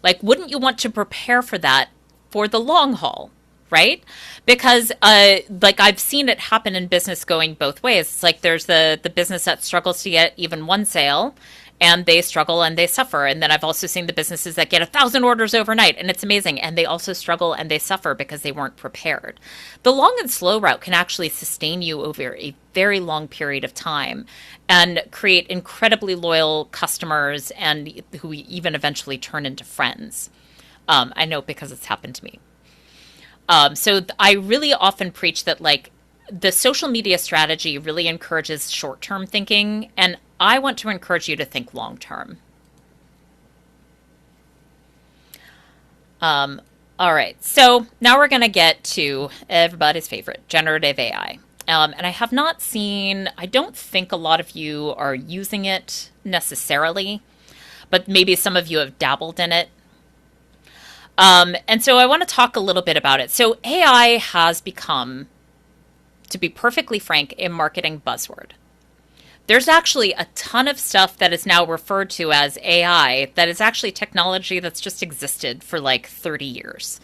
Like, wouldn't you want to prepare for that for the long haul, right? Because, like, I've seen it happen in business going both ways. It's like there's the business that struggles to get even one sale, and they struggle and they suffer. And then I've also seen the businesses that get 1,000 orders overnight, and it's amazing. And they also struggle and they suffer because they weren't prepared. The long and slow route can actually sustain you over a very long period of time and create incredibly loyal customers, and who even eventually turn into friends. I know because it's happened to me. So I really often preach that like the social media strategy really encourages short-term thinking, and I want to encourage you to think long-term. All right, so now we're going to get to everybody's favorite, generative AI. And I have not seen, I don't think a lot of you are using it necessarily, but maybe some of you have dabbled in it. And so I want to talk a little bit about it. So AI has become, to be perfectly frank, a marketing buzzword. There's actually a ton of stuff that is now referred to as AI that is actually technology that's just existed for like 30 years.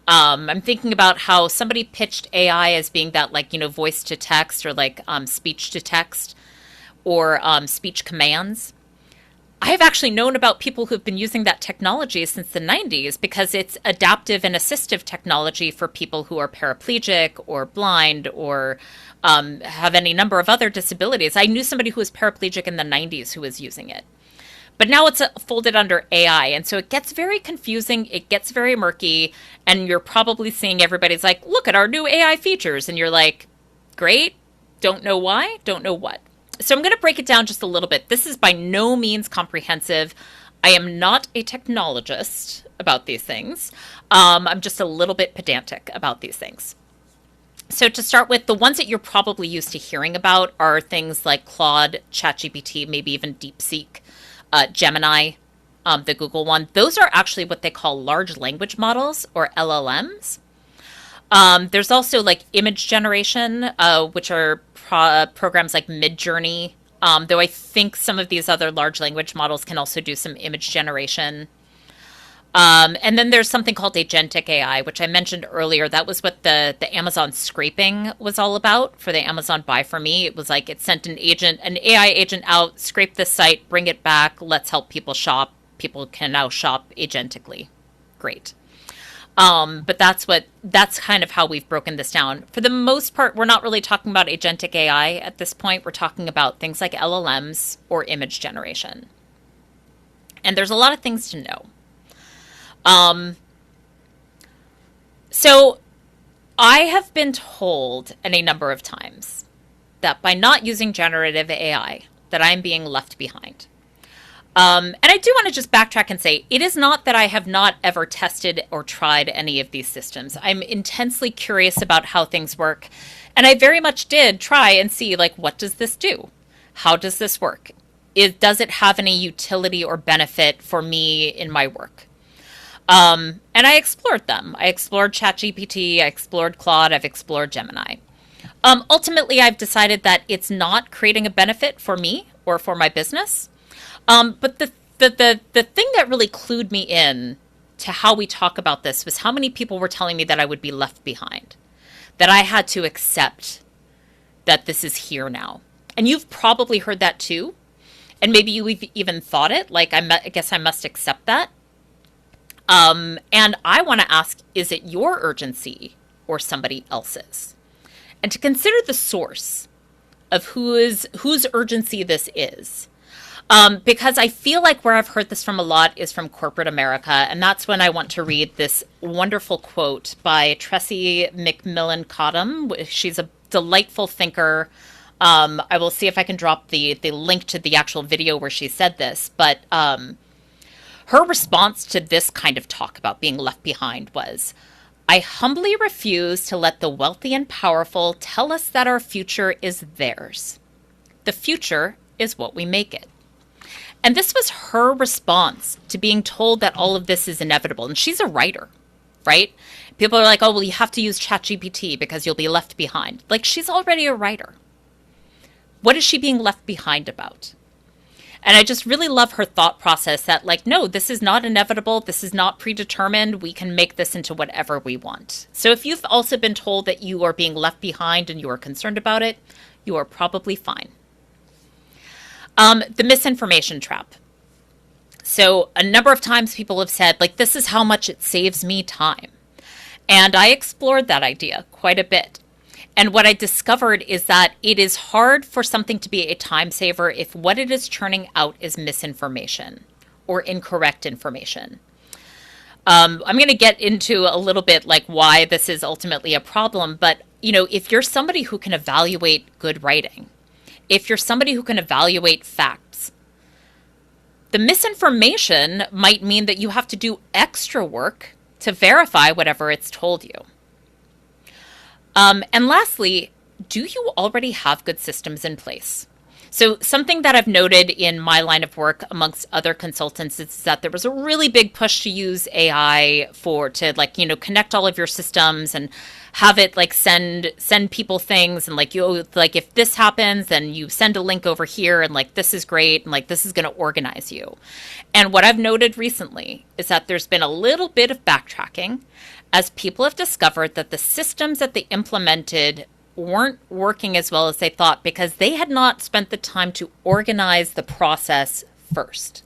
I'm thinking about how somebody pitched AI as being that like, you know, voice to text or like speech to text or speech commands. I have actually known about people who've been using that technology since the 90s because it's adaptive and assistive technology for people who are paraplegic or blind or have any number of other disabilities. I knew somebody who was paraplegic in the 90s who was using it. But now it's folded under AI, and so it gets very confusing, it gets very murky, and you're probably seeing everybody's like, look at our new AI features, and you're like, great, don't know why, don't know what. So I'm going to break it down just a little bit. This is by no means comprehensive. I am not a technologist about these things. I'm just a little bit pedantic about these things. So to start with, the ones that you're probably used to hearing about are things like Claude, ChatGPT, maybe even DeepSeek, Gemini, the Google one. Those are actually what they call large language models, or LLMs. There's also like image generation, which are programs like Midjourney, though I think some of these other large language models can also do some image generation. And then there's something called agentic AI, which I mentioned earlier. That was what the Amazon scraping was all about for the Amazon Buy For Me. It was like it sent an AI agent out, scrape this site, bring it back, let's help people shop. People can now shop agentically. Great. But that's kind of how we've broken this down. For the most part, we're not really talking about agentic AI at this point. We're talking about things like LLMs or image generation. And there's a lot of things to know. So I have been told any number of times that by not using generative AI, that I'm being left behind. And I do want to just backtrack and say, it is not that I have not ever tested or tried any of these systems. I'm intensely curious about how things work. And I very much did try and see, like, what does this do? How does this work? Does it have any utility or benefit for me in my work? And I explored them. I explored ChatGPT, I explored Claude, I've explored Gemini. Ultimately, I've decided that it's not creating a benefit for me or for my business. But the thing that really clued me in to how we talk about this was how many people were telling me that I would be left behind, that I had to accept that this is here now. And you've probably heard that too. And maybe you've even thought it, like, I guess I must accept that. And I want to ask, is it your urgency or somebody else's? And to consider the source of whose urgency this is. Because I feel like where I've heard this from a lot is from corporate America. And that's when I want to read this wonderful quote by Tressie McMillan Cottom. She's a delightful thinker. I will see if I can drop the link to the actual video where she said this. But her response to this kind of talk about being left behind was, I humbly refuse to let the wealthy and powerful tell us that our future is theirs. The future is what we make it. And this was her response to being told that all of this is inevitable. And she's a writer, right? People are like, oh, well, you have to use ChatGPT because you'll be left behind. Like, she's already a writer. What is she being left behind about? And I just really love her thought process that, like, no, this is not inevitable. This is not predetermined. We can make this into whatever we want. So if you've also been told that you are being left behind and you are concerned about it, you are probably fine. The misinformation trap. So a number of times people have said, like, this is how much it saves me time. And I explored that idea quite a bit. And what I discovered is that it is hard for something to be a time saver if what it is churning out is misinformation or incorrect information. I'm going to get into a little bit like why this is ultimately a problem. But, you know, if you're somebody who can evaluate good writing, if you're somebody who can evaluate facts, the misinformation might mean that you have to do extra work to verify whatever it's told you. And lastly, do you already have good systems in place? So something that I've noted in my line of work amongst other consultants is that there was a really big push to use AI to like, you know, connect all of your systems and have it like send people things and like, you like, if this happens, then you send a link over here and like, this is great. And like, this is going to organize you. And what I've noted recently is that there's been a little bit of backtracking as people have discovered that the systems that they implemented weren't working as well as they thought because they had not spent the time to organize the process first.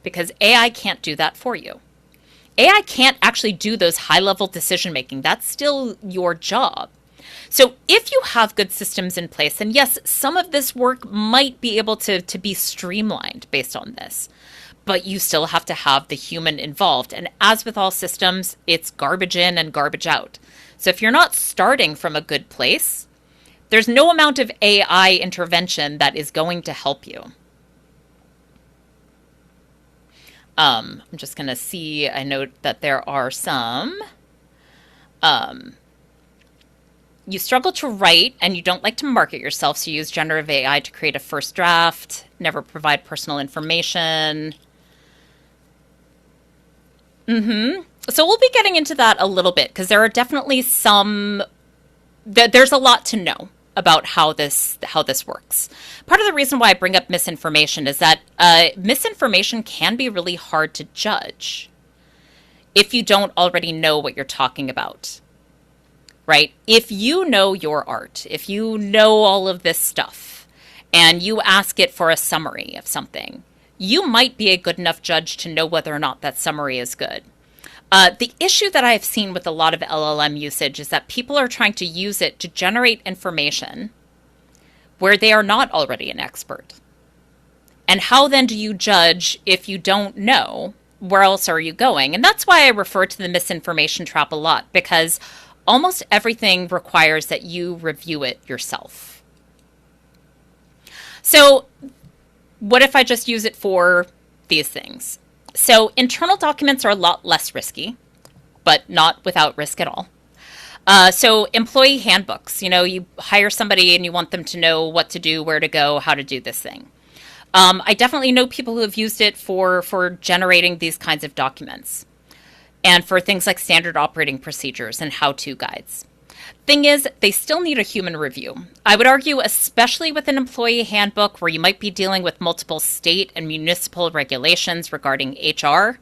Because AI can't do that for you. AI can't actually do those high-level decision-making. That's still your job. So if you have good systems in place, and yes, some of this work might be able to be streamlined based on this, but you still have to have the human involved. And as with all systems, it's garbage in and garbage out. So if you're not starting from a good place, there's no amount of AI intervention that is going to help you. I'm just going to see, I note that there are some. You struggle to write and you don't like to market yourself, so you use generative AI to create a first draft, never provide personal information. So we'll be getting into that a little bit because there are definitely there's a lot to know about how this works. Part of the reason why I bring up misinformation is that misinformation can be really hard to judge if you don't already know what you're talking about, right? If you know your art, if you know all of this stuff and you ask it for a summary of something, you might be a good enough judge to know whether or not that summary is good. The issue that I've seen with a lot of LLM usage is that people are trying to use it to generate information where they are not already an expert. And how then do you judge if you don't know? Where else are you going? And that's why I refer to the misinformation trap a lot, because almost everything requires that you review it yourself. So what if I just use it for these things? So internal documents are a lot less risky, but not without risk at all. So employee handbooks, you hire somebody and you want them to know what to do, where to go, how to do this thing. I definitely know people who have used it for generating these kinds of documents and for things like standard operating procedures and how-to guides. Thing is, they still need a human review. I would argue, especially with an employee handbook where you might be dealing with multiple state and municipal regulations regarding HR,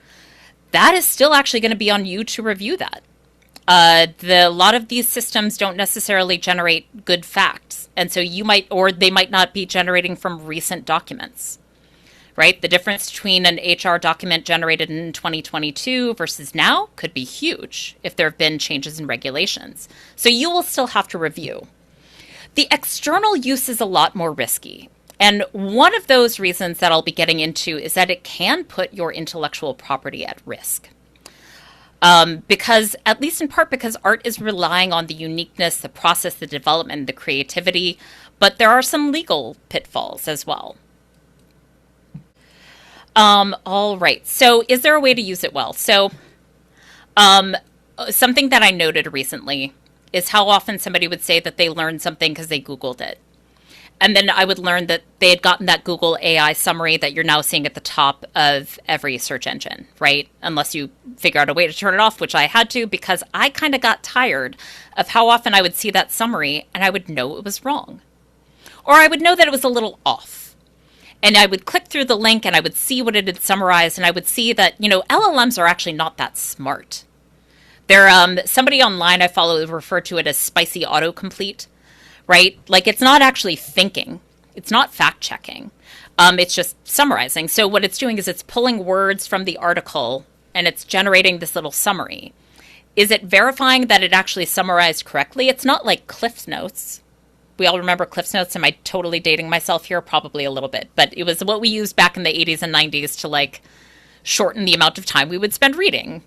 that is still actually going to be on you to review that. A lot of these systems don't necessarily generate good facts. And so they might not be generating from recent documents, right? The difference between an HR document generated in 2022 versus now could be huge if there have been changes in regulations. So you will still have to review. The external use is a lot more risky. And one of those reasons that I'll be getting into is that it can put your intellectual property at risk. Because, at least in part, because art is relying on the uniqueness, the process, the development, the creativity, but there are some legal pitfalls as well. All right. So is there a way to use it well? So something that I noted recently is how often somebody would say that they learned something because they Googled it. And then I would learn that they had gotten that Google AI summary that you're now seeing at the top of every search engine, right? Unless you figure out a way to turn it off, which I had to, because I kind of got tired of how often I would see that summary and I would know it was wrong. Or I would know that it was a little off. And I would click through the link and I would see what it had summarized, and I would see that, LLMs are actually not that smart. They're somebody online I follow referred to it as spicy autocomplete. Right? Like, it's not actually thinking. It's not fact checking. It's just summarizing. So what it's doing is it's pulling words from the article and it's generating this little summary. Is it verifying that it actually summarized correctly? It's not like Cliff Notes. We all remember Cliff Notes. Am I totally dating myself here? Probably a little bit. But it was what we used back in the 80s and 90s to shorten the amount of time we would spend reading.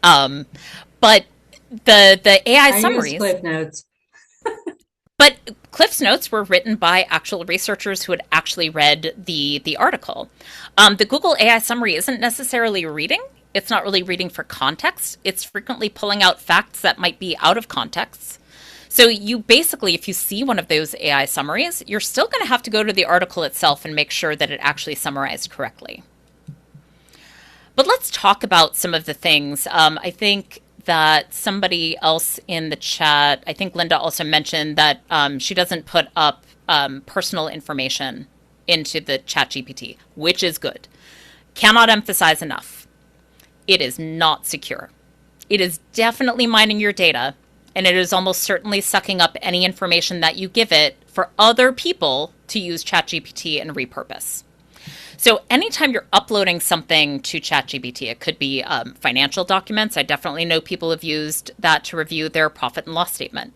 But the AI summaries. Use Cliff Notes. But Cliff's Notes were written by actual researchers who had actually read the article. The Google AI summary isn't necessarily reading. It's not really reading for context. It's frequently pulling out facts that might be out of context. So you basically, if you see one of those AI summaries, you're still going to have to go to the article itself and make sure that it actually summarized correctly. But let's talk about some of the things. I think that somebody else in the chat, I think Linda also mentioned that she doesn't put up personal information into the ChatGPT, which is good. Cannot emphasize enough. It is not secure. It is definitely mining your data, and it is almost certainly sucking up any information that you give it for other people to use ChatGPT and repurpose. So anytime you're uploading something to ChatGPT, it could be financial documents. I definitely know people have used that to review their profit and loss statement.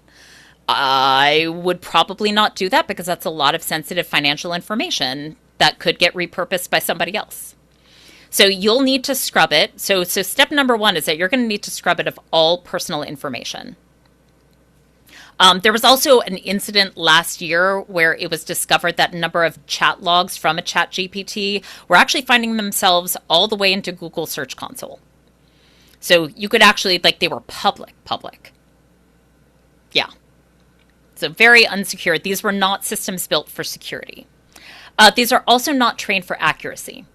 I would probably not do that because that's a lot of sensitive financial information that could get repurposed by somebody else. So you'll need to scrub it. So step number one is that you're going to need to scrub it of all personal information. There was also an incident last year where it was discovered that a number of chat logs from a chat GPT were actually finding themselves all the way into Google Search Console. So you could actually, they were public. Yeah. So very unsecure. These were not systems built for security. These are also not trained for accuracy.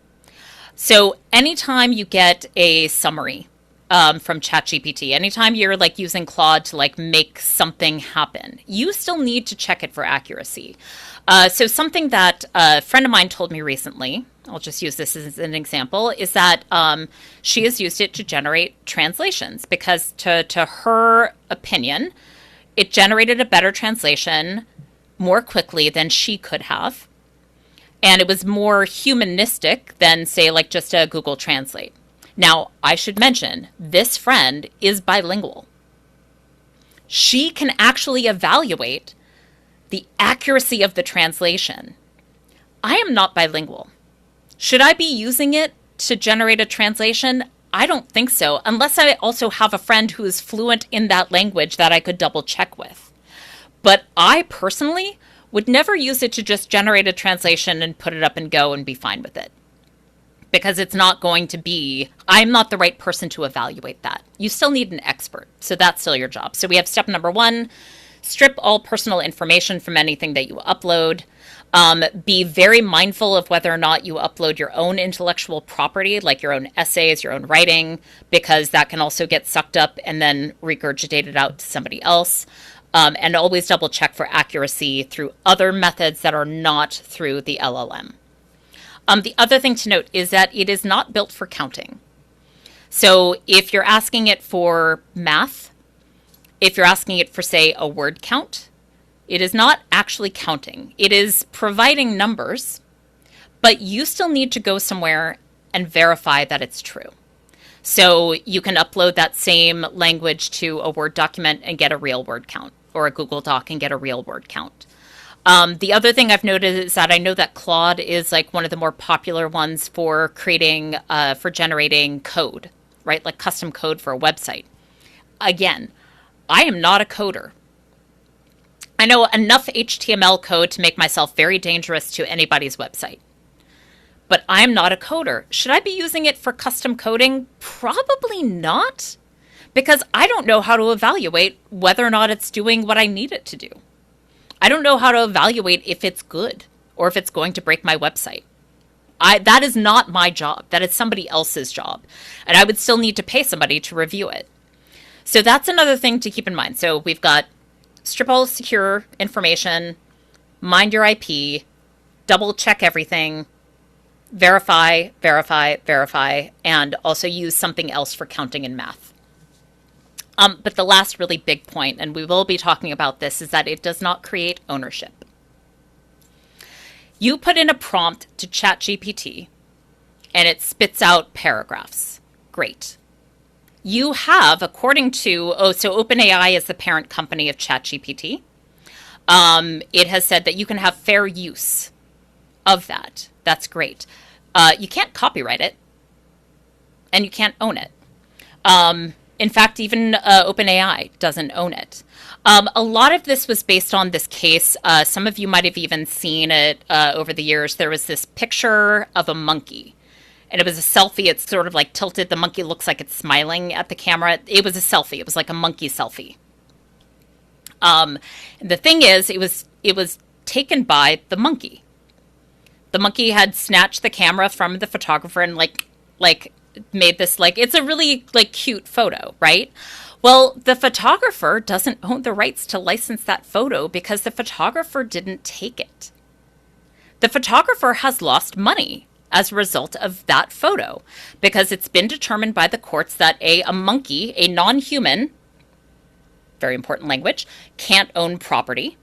So anytime you get a summary from ChatGPT, anytime you're using Claude to make something happen, you still need to check it for accuracy. So something that a friend of mine told me recently, I'll just use this as an example, is that she has used it to generate translations because to her opinion, it generated a better translation more quickly than she could have. And it was more humanistic than, say, just a Google Translate. Now, I should mention, this friend is bilingual. She can actually evaluate the accuracy of the translation. I am not bilingual. Should I be using it to generate a translation? I don't think so, unless I also have a friend who is fluent in that language that I could double check with. But I personally would never use it to just generate a translation and put it up and go and be fine with it. Because it's not going to be, I'm not the right person to evaluate that. You still need an expert. So that's still your job. So we have step number 1, strip all personal information from anything that you upload. Be very mindful of whether or not you upload your own intellectual property, like your own essays, your own writing, because that can also get sucked up and then regurgitated out to somebody else. And always double check for accuracy through other methods that are not through the LLM. The other thing to note is that it is not built for counting. So if you're asking it for math, if you're asking it for, say, a word count, it is not actually counting. It is providing numbers, but you still need to go somewhere and verify that it's true. So you can upload that same language to a Word document and get a real word count, or a Google Doc and get a real word count. The other thing I've noted is that I know that Claude is like one of the more popular ones for creating, for generating code, right? Like custom code for a website. Again, I am not a coder. I know enough HTML code to make myself very dangerous to anybody's website. But I'm not a coder. Should I be using it for custom coding? Probably not, because I don't know how to evaluate whether or not it's doing what I need it to do. I don't know how to evaluate if it's good or if it's going to break my website. That is not my job. That is somebody else's job. And I would still need to pay somebody to review it. So that's another thing to keep in mind. So we've got strip all secure information, mind your IP, double check everything, verify, and also use something else for counting and math. But the last really big point, and we will be talking about this, is that it does not create ownership. You put in a prompt to ChatGPT, and it spits out paragraphs. Great. You have, according to, so OpenAI is the parent company of ChatGPT. It has said that you can have fair use of that. That's great. You can't copyright it, and you can't own it. In fact, even OpenAI doesn't own it. A lot of this was based on this case. Some of you might have even seen it over the years. There was this picture of a monkey, and it was a selfie. It's sort of like tilted. The monkey looks like it's smiling at the camera. It was a selfie. It was like a monkey selfie. The thing is, it was taken by the monkey. The monkey had snatched the camera from the photographer and like made this, like, it's a really like cute photo, right? Well, the photographer doesn't own the rights to license that photo because the photographer didn't take it. The photographer has lost money as a result of that photo because it's been determined by the courts that a monkey, a non-human, very important language, can't own property,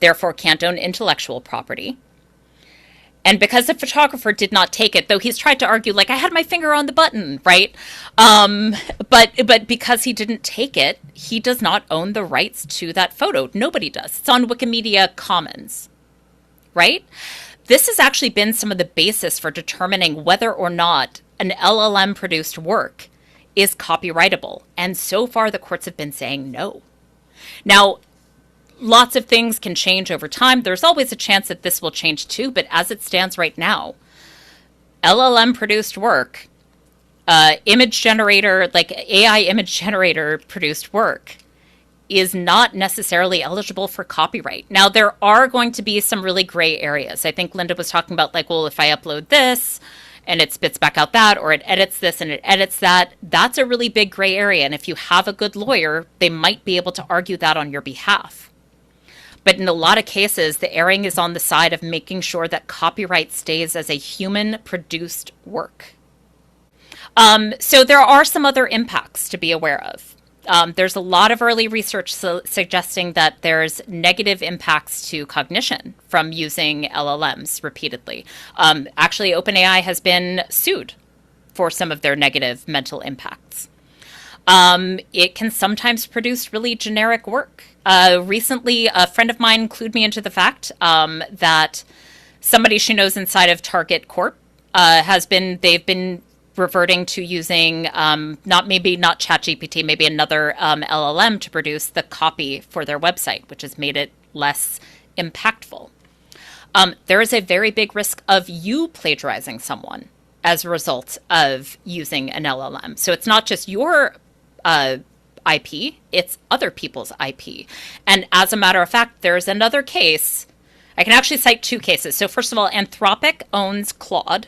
therefore can't own intellectual property. And because the photographer did not take it, though he's tried to argue, like, I had my finger on the button, right? But because he didn't take it, he does not own the rights to that photo. Nobody does. It's on Wikimedia Commons, right? This has actually been some of the basis for determining whether or not an LLM-produced work is copyrightable. And so far, the courts have been saying no. Now, lots of things can change over time. There's always a chance that this will change too, but as it stands right now, LLM-produced work, image generator, like AI image generator produced work, is not necessarily eligible for copyright. Now, there are going to be some really gray areas. I think Linda was talking about, like, well, if I upload this and it spits back out that, or it edits this and it edits that, that's a really big gray area. And if you have a good lawyer, they might be able to argue that on your behalf. But in a lot of cases, the erring is on the side of making sure that copyright stays as a human-produced work. So there are some other impacts to be aware of. There's a lot of early research suggesting that there's negative impacts to cognition from using LLMs repeatedly. Actually, OpenAI has been sued for some of their negative mental impacts. It can sometimes produce really generic work. Recently, a friend of mine clued me into the fact that somebody she knows inside of Target Corp they've been reverting to using not ChatGPT, maybe another LLM to produce the copy for their website, which has made it less impactful. There is a very big risk of you plagiarizing someone as a result of using an LLM. So it's not just your IP, it's other people's IP. And as a matter of fact, there's another case. I can actually cite two cases. So first of all, Anthropic owns Claude.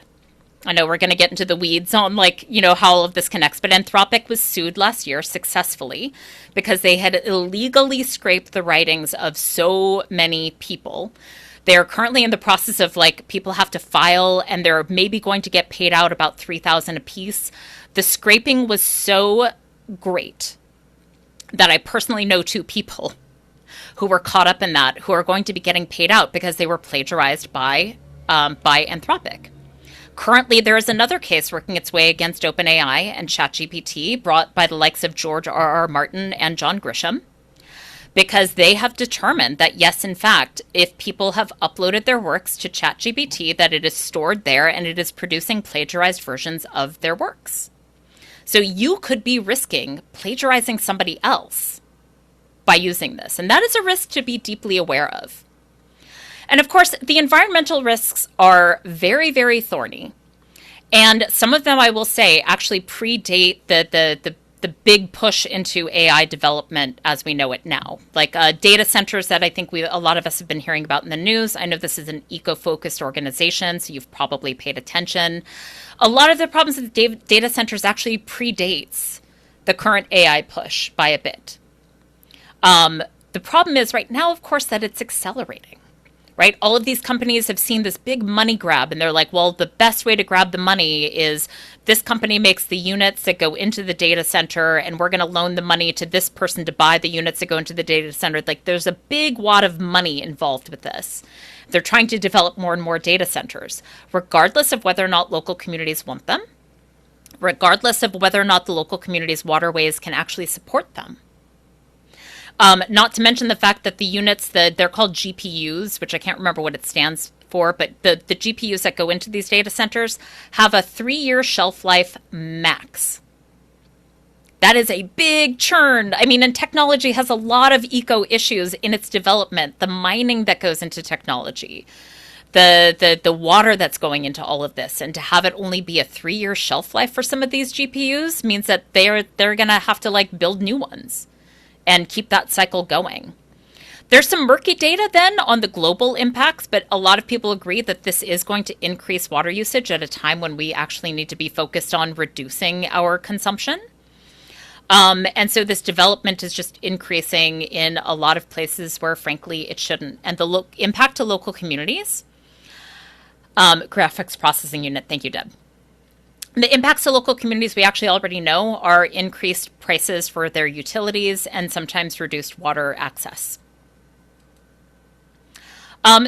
I know we're going to get into the weeds on how all of this connects, but Anthropic was sued last year successfully because they had illegally scraped the writings of so many people. They're currently in the process of people have to file, and they're maybe going to get paid out about $3,000 a piece. The scraping was so great that I personally know two people who were caught up in that, who are going to be getting paid out because they were plagiarized by Anthropic. Currently, there is another case working its way against OpenAI and ChatGPT, brought by the likes of George R.R. Martin and John Grisham, because they have determined that, yes, in fact, if people have uploaded their works to ChatGPT, that it is stored there and it is producing plagiarized versions of their works. So you could be risking plagiarizing somebody else by using this. And that is a risk to be deeply aware of. And of course, the environmental risks are very, very thorny. And some of them, I will say, actually predate the big push into AI development as we know it now. Data centers that I think a lot of us have been hearing about in the news. I know this is an eco-focused organization, so you've probably paid attention. A lot of the problems with data centers actually predates the current AI push by a bit. The problem is right now, of course, that it's accelerating. Right? All of these companies have seen this big money grab, and they're like, well, the best way to grab the money is this company makes the units that go into the data center, and we're going to loan the money to this person to buy the units that go into the data center. There's a big wad of money involved with this. They're trying to develop more and more data centers, regardless of whether or not local communities want them, regardless of whether or not the local community's waterways can actually support them. Not to mention the fact that the units, they're called GPUs, which I can't remember what it stands for, but the GPUs that go into these data centers have a 3-year shelf life max. That is a big churn. I mean, and technology has a lot of eco issues in its development. The mining that goes into technology, the water that's going into all of this, and to have it only be a 3-year shelf life for some of these GPUs means that they're going to have to build new ones and keep that cycle going. There's some murky data then on the global impacts, but a lot of people agree that this is going to increase water usage at a time when we actually need to be focused on reducing our consumption. And so this development is just increasing in a lot of places where, frankly, it shouldn't. And the impact to local communities, graphics processing unit, thank you, Deb. The impacts to local communities we actually already know are increased prices for their utilities and sometimes reduced water access.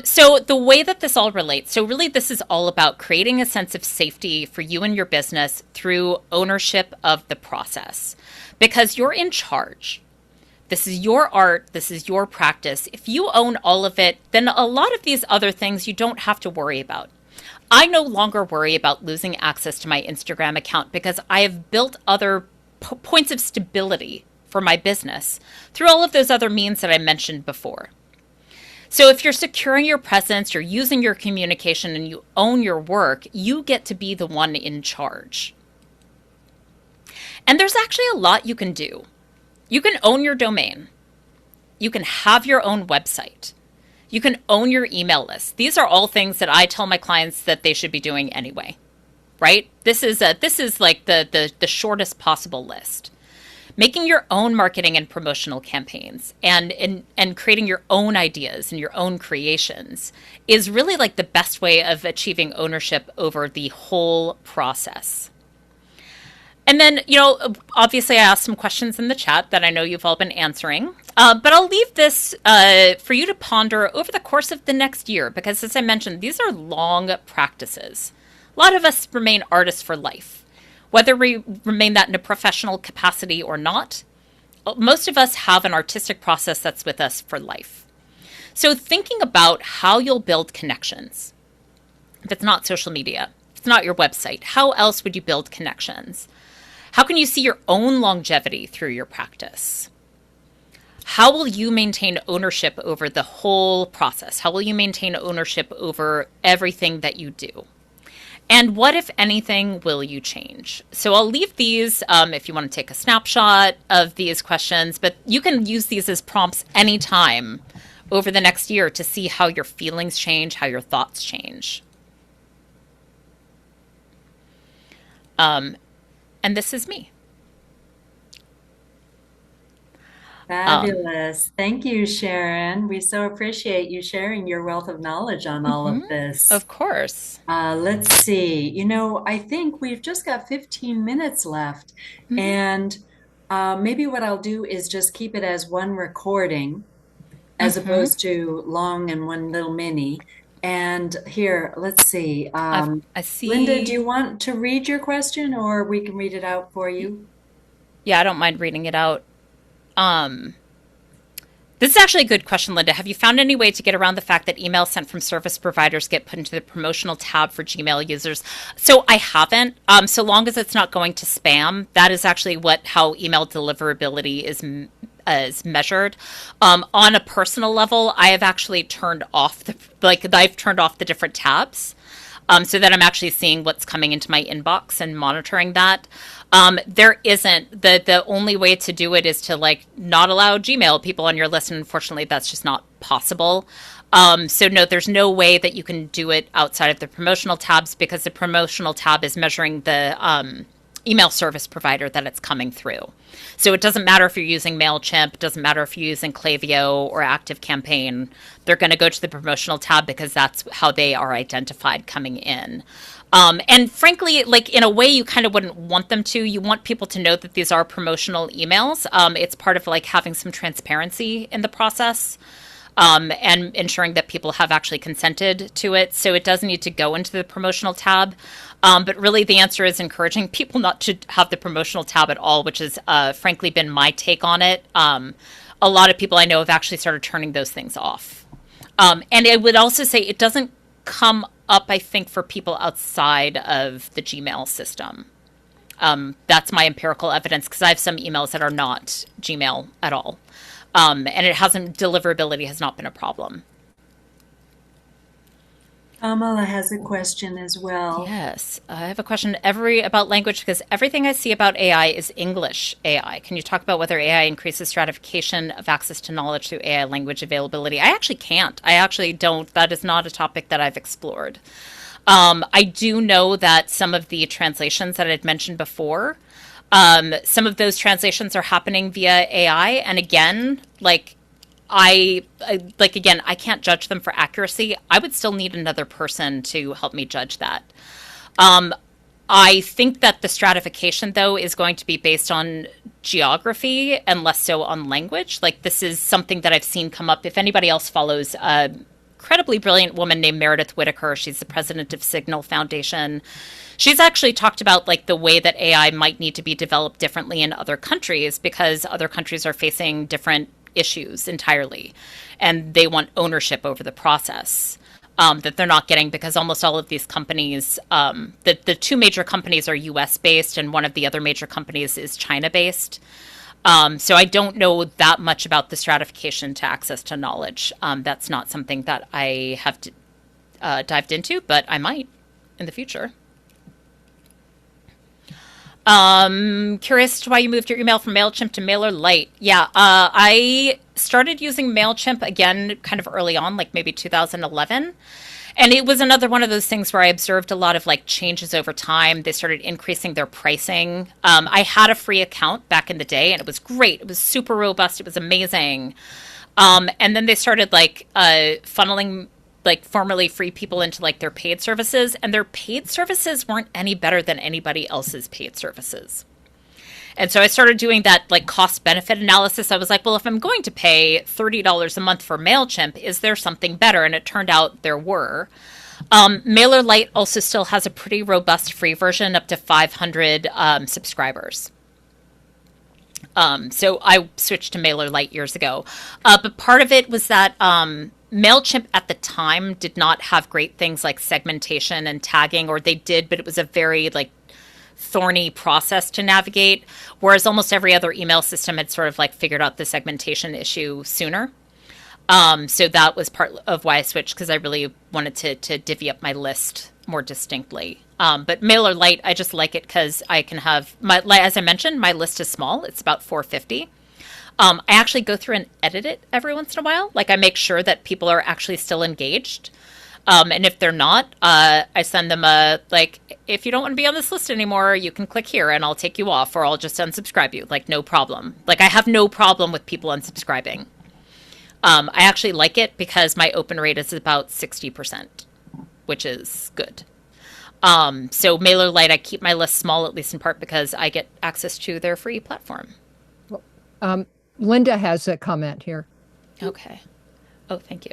So the way that this all relates, so really this is all about creating a sense of safety for you and your business through ownership of the process, because you're in charge. This is your art. This is your practice. If you own all of it, then a lot of these other things you don't have to worry about. I no longer worry about losing access to my Instagram account because I have built other points of stability for my business through all of those other means that I mentioned before. So if you're securing your presence, you're using your communication, and you own your work, you get to be the one in charge. And there's actually a lot you can do. You can own your domain. You can have your own website. You can own your email list. These are all things that I tell my clients that they should be doing anyway, right? This is like the shortest possible list. Making your own marketing and promotional campaigns and creating your own ideas and your own creations is really like the best way of achieving ownership over the whole process. And then, obviously I asked some questions in the chat that I know you've all been answering, but I'll leave this for you to ponder over the course of the next year, because as I mentioned, these are long practices. A lot of us remain artists for life. Whether we remain that in a professional capacity or not, most of us have an artistic process that's with us for life. So thinking about how you'll build connections, if it's not social media, if it's not your website, how else would you build connections? How can you see your own longevity through your practice? How will you maintain ownership over the whole process? How will you maintain ownership over everything that you do? And what, if anything, will you change? So I'll leave these if you want to take a snapshot of these questions, but you can use these as prompts anytime over the next year to see how your feelings change, how your thoughts change. And this is me. Fabulous. Thank you, Sharon. We so appreciate you sharing your wealth of knowledge on all of this. Of course. Let's see. I think we've just got 15 minutes left. And maybe what I'll do is just keep it as one recording as opposed to long and one little mini. And here, let's see. I see. Linda, do you want to read your question or we can read it out for you? Yeah, I don't mind reading it out. This is actually a good question, Linda. Have you found any way to get around the fact that emails sent from service providers get put into the promotional tab for Gmail users? So I haven't. So long as it's not going to spam, that is actually how email deliverability is measured. On a personal level, I have actually turned off the different tabs. So that I'm actually seeing what's coming into my inbox and monitoring that. There isn't the only way to do it is to not allow Gmail people on your list, and unfortunately that's just not possible. So no, there's no way that you can do it outside of the promotional tabs because the promotional tab is measuring the email service provider that it's coming through. So it doesn't matter if you're using MailChimp, it doesn't matter if you're using Klaviyo or ActiveCampaign, they're going to go to the promotional tab because that's how they are identified coming in. And frankly, in a way you kind of wouldn't want them to. You want people to know that these are promotional emails. It's part of having some transparency in the process. And ensuring that people have actually consented to it. So it does need to go into the promotional tab. But really the answer is encouraging people not to have the promotional tab at all, which has frankly been my take on it. A lot of people I know have actually started turning those things off. And I would also say it doesn't come up, I think, for people outside of the Gmail system. That's my empirical evidence because I have some emails that are not Gmail at all. And deliverability has not been a problem. Kamala has a question as well. Yes, I have a question about language because everything I see about AI is English AI. Can you talk about whether AI increases stratification of access to knowledge through AI language availability? I actually can't. I actually don't. That is not a topic that I've explored. I do know that some of the translations that I'd mentioned before, some of those translations are happening via AI. And again, I can't judge them for accuracy. I would still need another person to help me judge that. I think that the stratification, though, is going to be based on geography and less so on language. This is something that I've seen come up. If anybody else follows a incredibly brilliant woman named Meredith Whitaker, she's the president of Signal Foundation. She's actually talked about the way that AI might need to be developed differently in other countries because other countries are facing different issues entirely, and they want ownership over the process that they're not getting because almost all of these companies, the two major companies are US based and one of the other major companies is China based. So I don't know that much about the stratification to access to knowledge. That's not something that I have dived into, but I might in the future. Curious why you moved your email from MailChimp to MailerLite. Yeah, I started using MailChimp again kind of early on, maybe 2011. And it was another one of those things where I observed a lot of changes over time. They started increasing their pricing. I had a free account back in the day and it was great. It was super robust. It was amazing. And then they started funneling formerly free people into their paid services, and their paid services weren't any better than anybody else's paid services. And so I started doing that cost benefit analysis. I was well, if I'm going to pay $30 a month for MailChimp, is there something better? And it turned out there were. MailerLite also still has a pretty robust free version up to 500 subscribers. So I switched to MailerLite years ago. But part of it was that MailChimp at the time did not have great things like segmentation and tagging, or they did, but it was a very like thorny process to navigate, whereas almost every other email system had sort of like figured out the segmentation issue sooner. So that was part of why I switched, because I really wanted to divvy up my list more distinctly. But MailerLite, I just like it because I can have my, as I mentioned, my list is small. It's about 450. I actually go through and edit it every once in a while. Like I make sure that people are actually still engaged. And if they're not, I send them a, like, if you don't want to be on this list anymore, you can click here and I'll take you off, or I'll just unsubscribe you. Like, no problem. Like, I have no problem with people unsubscribing. I actually like it because my open rate is about 60%, which is good. So MailerLite, I keep my list small, at least in part because I get access to their free platform. Linda has a comment here. Okay. Oh, thank you.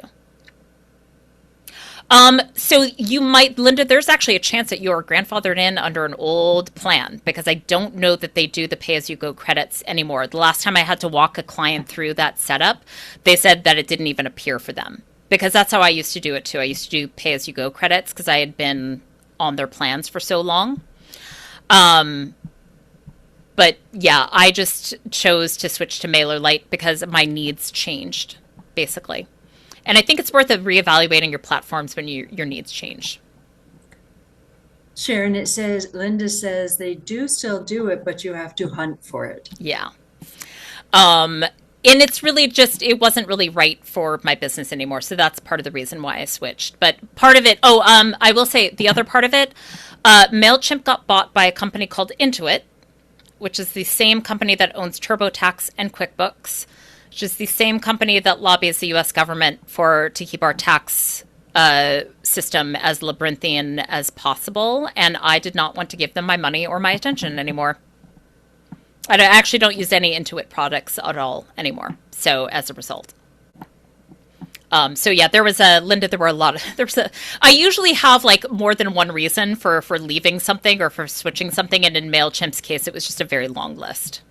So you might, Linda, there's actually a chance that you're grandfathered in under an old plan, because I don't know that they do the pay-as-you-go credits anymore. The last time I had to walk a client through that setup, they said that it didn't even appear for them, because that's how I used to do it too. I used to do pay-as-you-go credits because I had been on their plans for so long. But yeah, I just chose to switch to MailerLite because my needs changed, basically. And I think it's worth reevaluating your platforms when your needs change. Sharon, it says, Linda says they do still do it, but you have to hunt for it. Yeah. And it's really just, it wasn't really right for my business anymore. So that's part of the reason why I switched. But part of it, I will say the other part of it, MailChimp got bought by a company called Intuit, which is the same company that owns TurboTax and QuickBooks, which is the same company that lobbies the U.S. government to keep our tax system as labyrinthian as possible. And I did not want to give them my money or my attention anymore. I actually don't use any Intuit products at all anymore. So as a result. So yeah, there was Linda, there were a lot of, I usually have like more than one reason for leaving something or for switching something. And in MailChimp's case, it was just a very long list.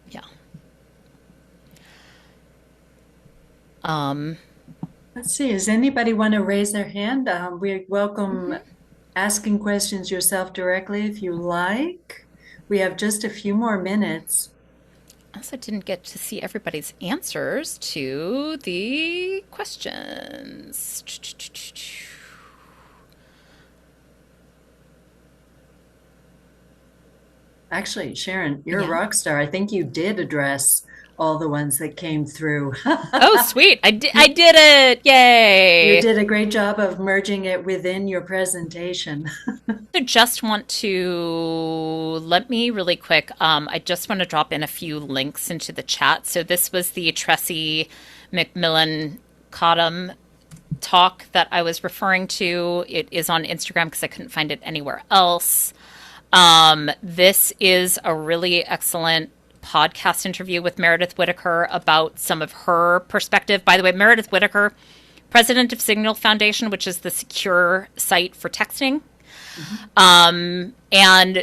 Yeah. Let's see, does anybody want to raise their hand? We welcome asking questions yourself directly if you like. We have just a few more minutes. I also didn't get to see everybody's answers to the questions. Actually, Sharon, you're Yeah. a rock star. I think you did address all the ones that came through. Oh, sweet. I did it. Yay. You did a great job of merging it within your presentation. I just want to, let me really quick, I just want to drop in a few links into the chat. So this was the Tressie McMillan Cottom talk that I was referring to. It is on Instagram because I couldn't find it anywhere else. This is a really excellent podcast interview with Meredith Whitaker about some of her perspective. By the way, Meredith Whitaker, president of Signal Foundation, which is the secure site for texting. And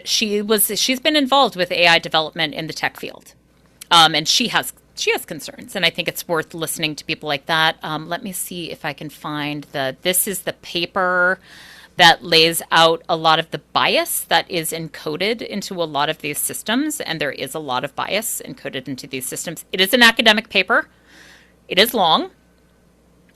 she's been involved with AI development in the tech field. And she has concerns, and I think it's worth listening to people like that. Let me see if I can find this is the paper that lays out a lot of the bias that is encoded into a lot of these systems. And there is a lot of bias encoded into these systems. It is an academic paper. It is long.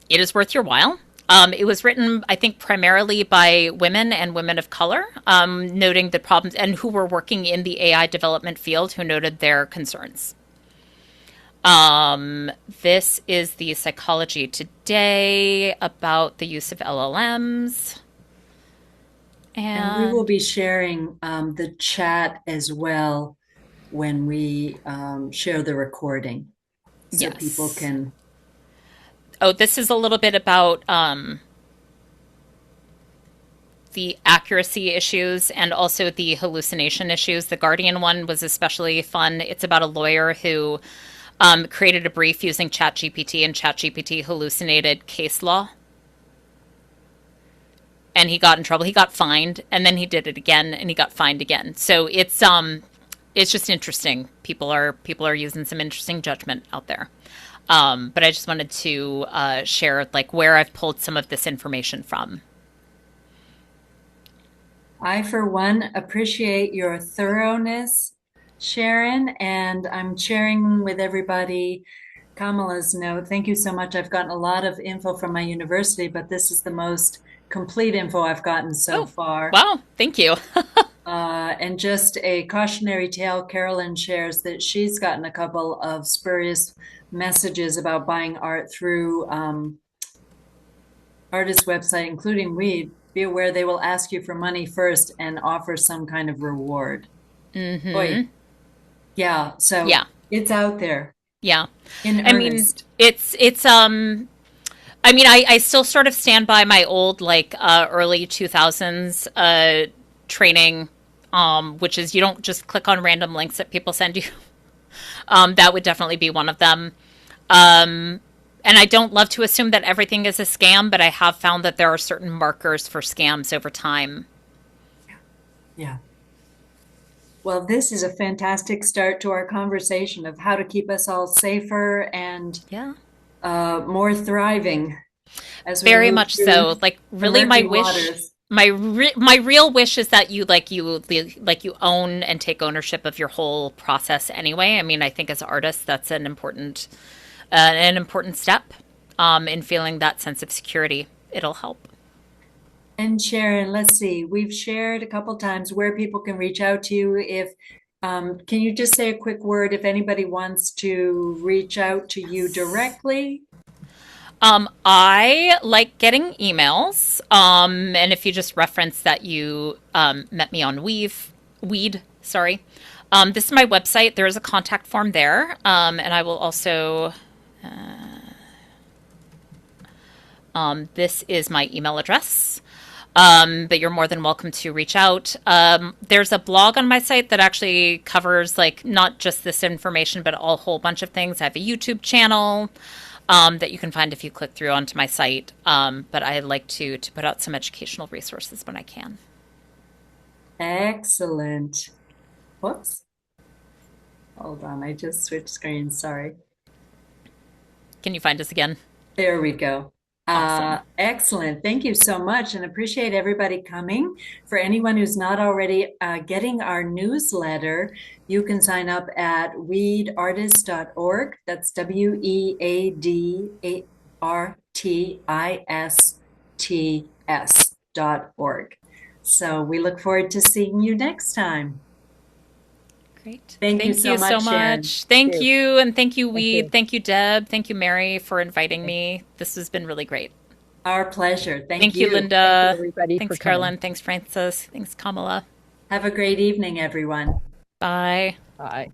It is worth your while. It was written, I think, primarily by women and women of color, noting the problems, and who were working in the AI development field, who noted their concerns. This is the Psychology Today about the use of LLMs. And we will be sharing the chat as well when we share the recording, so yes. People can. Oh, this is a little bit about the accuracy issues and also the hallucination issues. The Guardian one was especially fun. It's about a lawyer who created a brief using ChatGPT, and ChatGPT hallucinated case law. and he got in trouble. He got fined, and then he did it again, and he got fined again. So it's just interesting. People are using some interesting judgment out there. But I just wanted to share like where I've pulled some of this information from. I, for one, appreciate your thoroughness, Sharon, and I'm sharing with everybody Kamala's note. Thank you so much. I've gotten a lot of info from my university, but this is the most complete info I've gotten so Oh, far. wow! Thank you. And just a cautionary tale, Carolyn shares that she's gotten a couple of spurious messages about buying art through artist website, including WEAD. Be aware they will ask you for money first and offer some kind of reward. Boy, yeah. So Yeah, it's out there yeah. in I mean, earnest. it's I mean, I still sort of stand by my old like early 2000s training, which is you don't just click on random links that people send you. That would definitely be one of them. Um, and I don't love to assume that everything is a scam, but I have found that there are certain markers for scams over time. Yeah. Well, this is a fantastic start to our conversation of how to keep us all safer and Yeah. more thriving as we Very move much through so. Like the really my murky wish waters. my real wish is that you own and take ownership of your whole process anyway. I mean, I think as artists that's an important step in feeling that sense of security. It'll help. And Sharon, let's see, we've shared a couple times where people can reach out to you. If can you just say a quick word if anybody wants to reach out to you directly? I like getting emails. And if you just reference that you met me on WEAD, sorry. This is my website. There is a contact form there. And I will also, this is my email address. But you're more than welcome to reach out. There's a blog on my site that actually covers like not just this information, but a whole bunch of things. I have a YouTube channel that you can find if you click through onto my site. But I like to put out some educational resources when I can. Excellent. Whoops. Hold on, I just switched screens. Sorry. Can you find us again? There we go. Awesome. Excellent. Thank you so much and appreciate everybody coming. For anyone who's not already getting our newsletter, you can sign up at weadartist.org. That's WEADARTISTS.org. So we look forward to seeing you next time. Great. Thank you Thank so you so much, Sharon. much. Thank you. you. And thank you, Thank Weed. you. Thank you, Deb. Thank you, Mary, for inviting me. This has been really great. Our pleasure. Thank Thank you, you. Thank you, Linda. everybody, for Thanks, coming. Carolyn. Thanks, Francis. Thanks, Kamala. Have a great evening, everyone. Bye. Bye.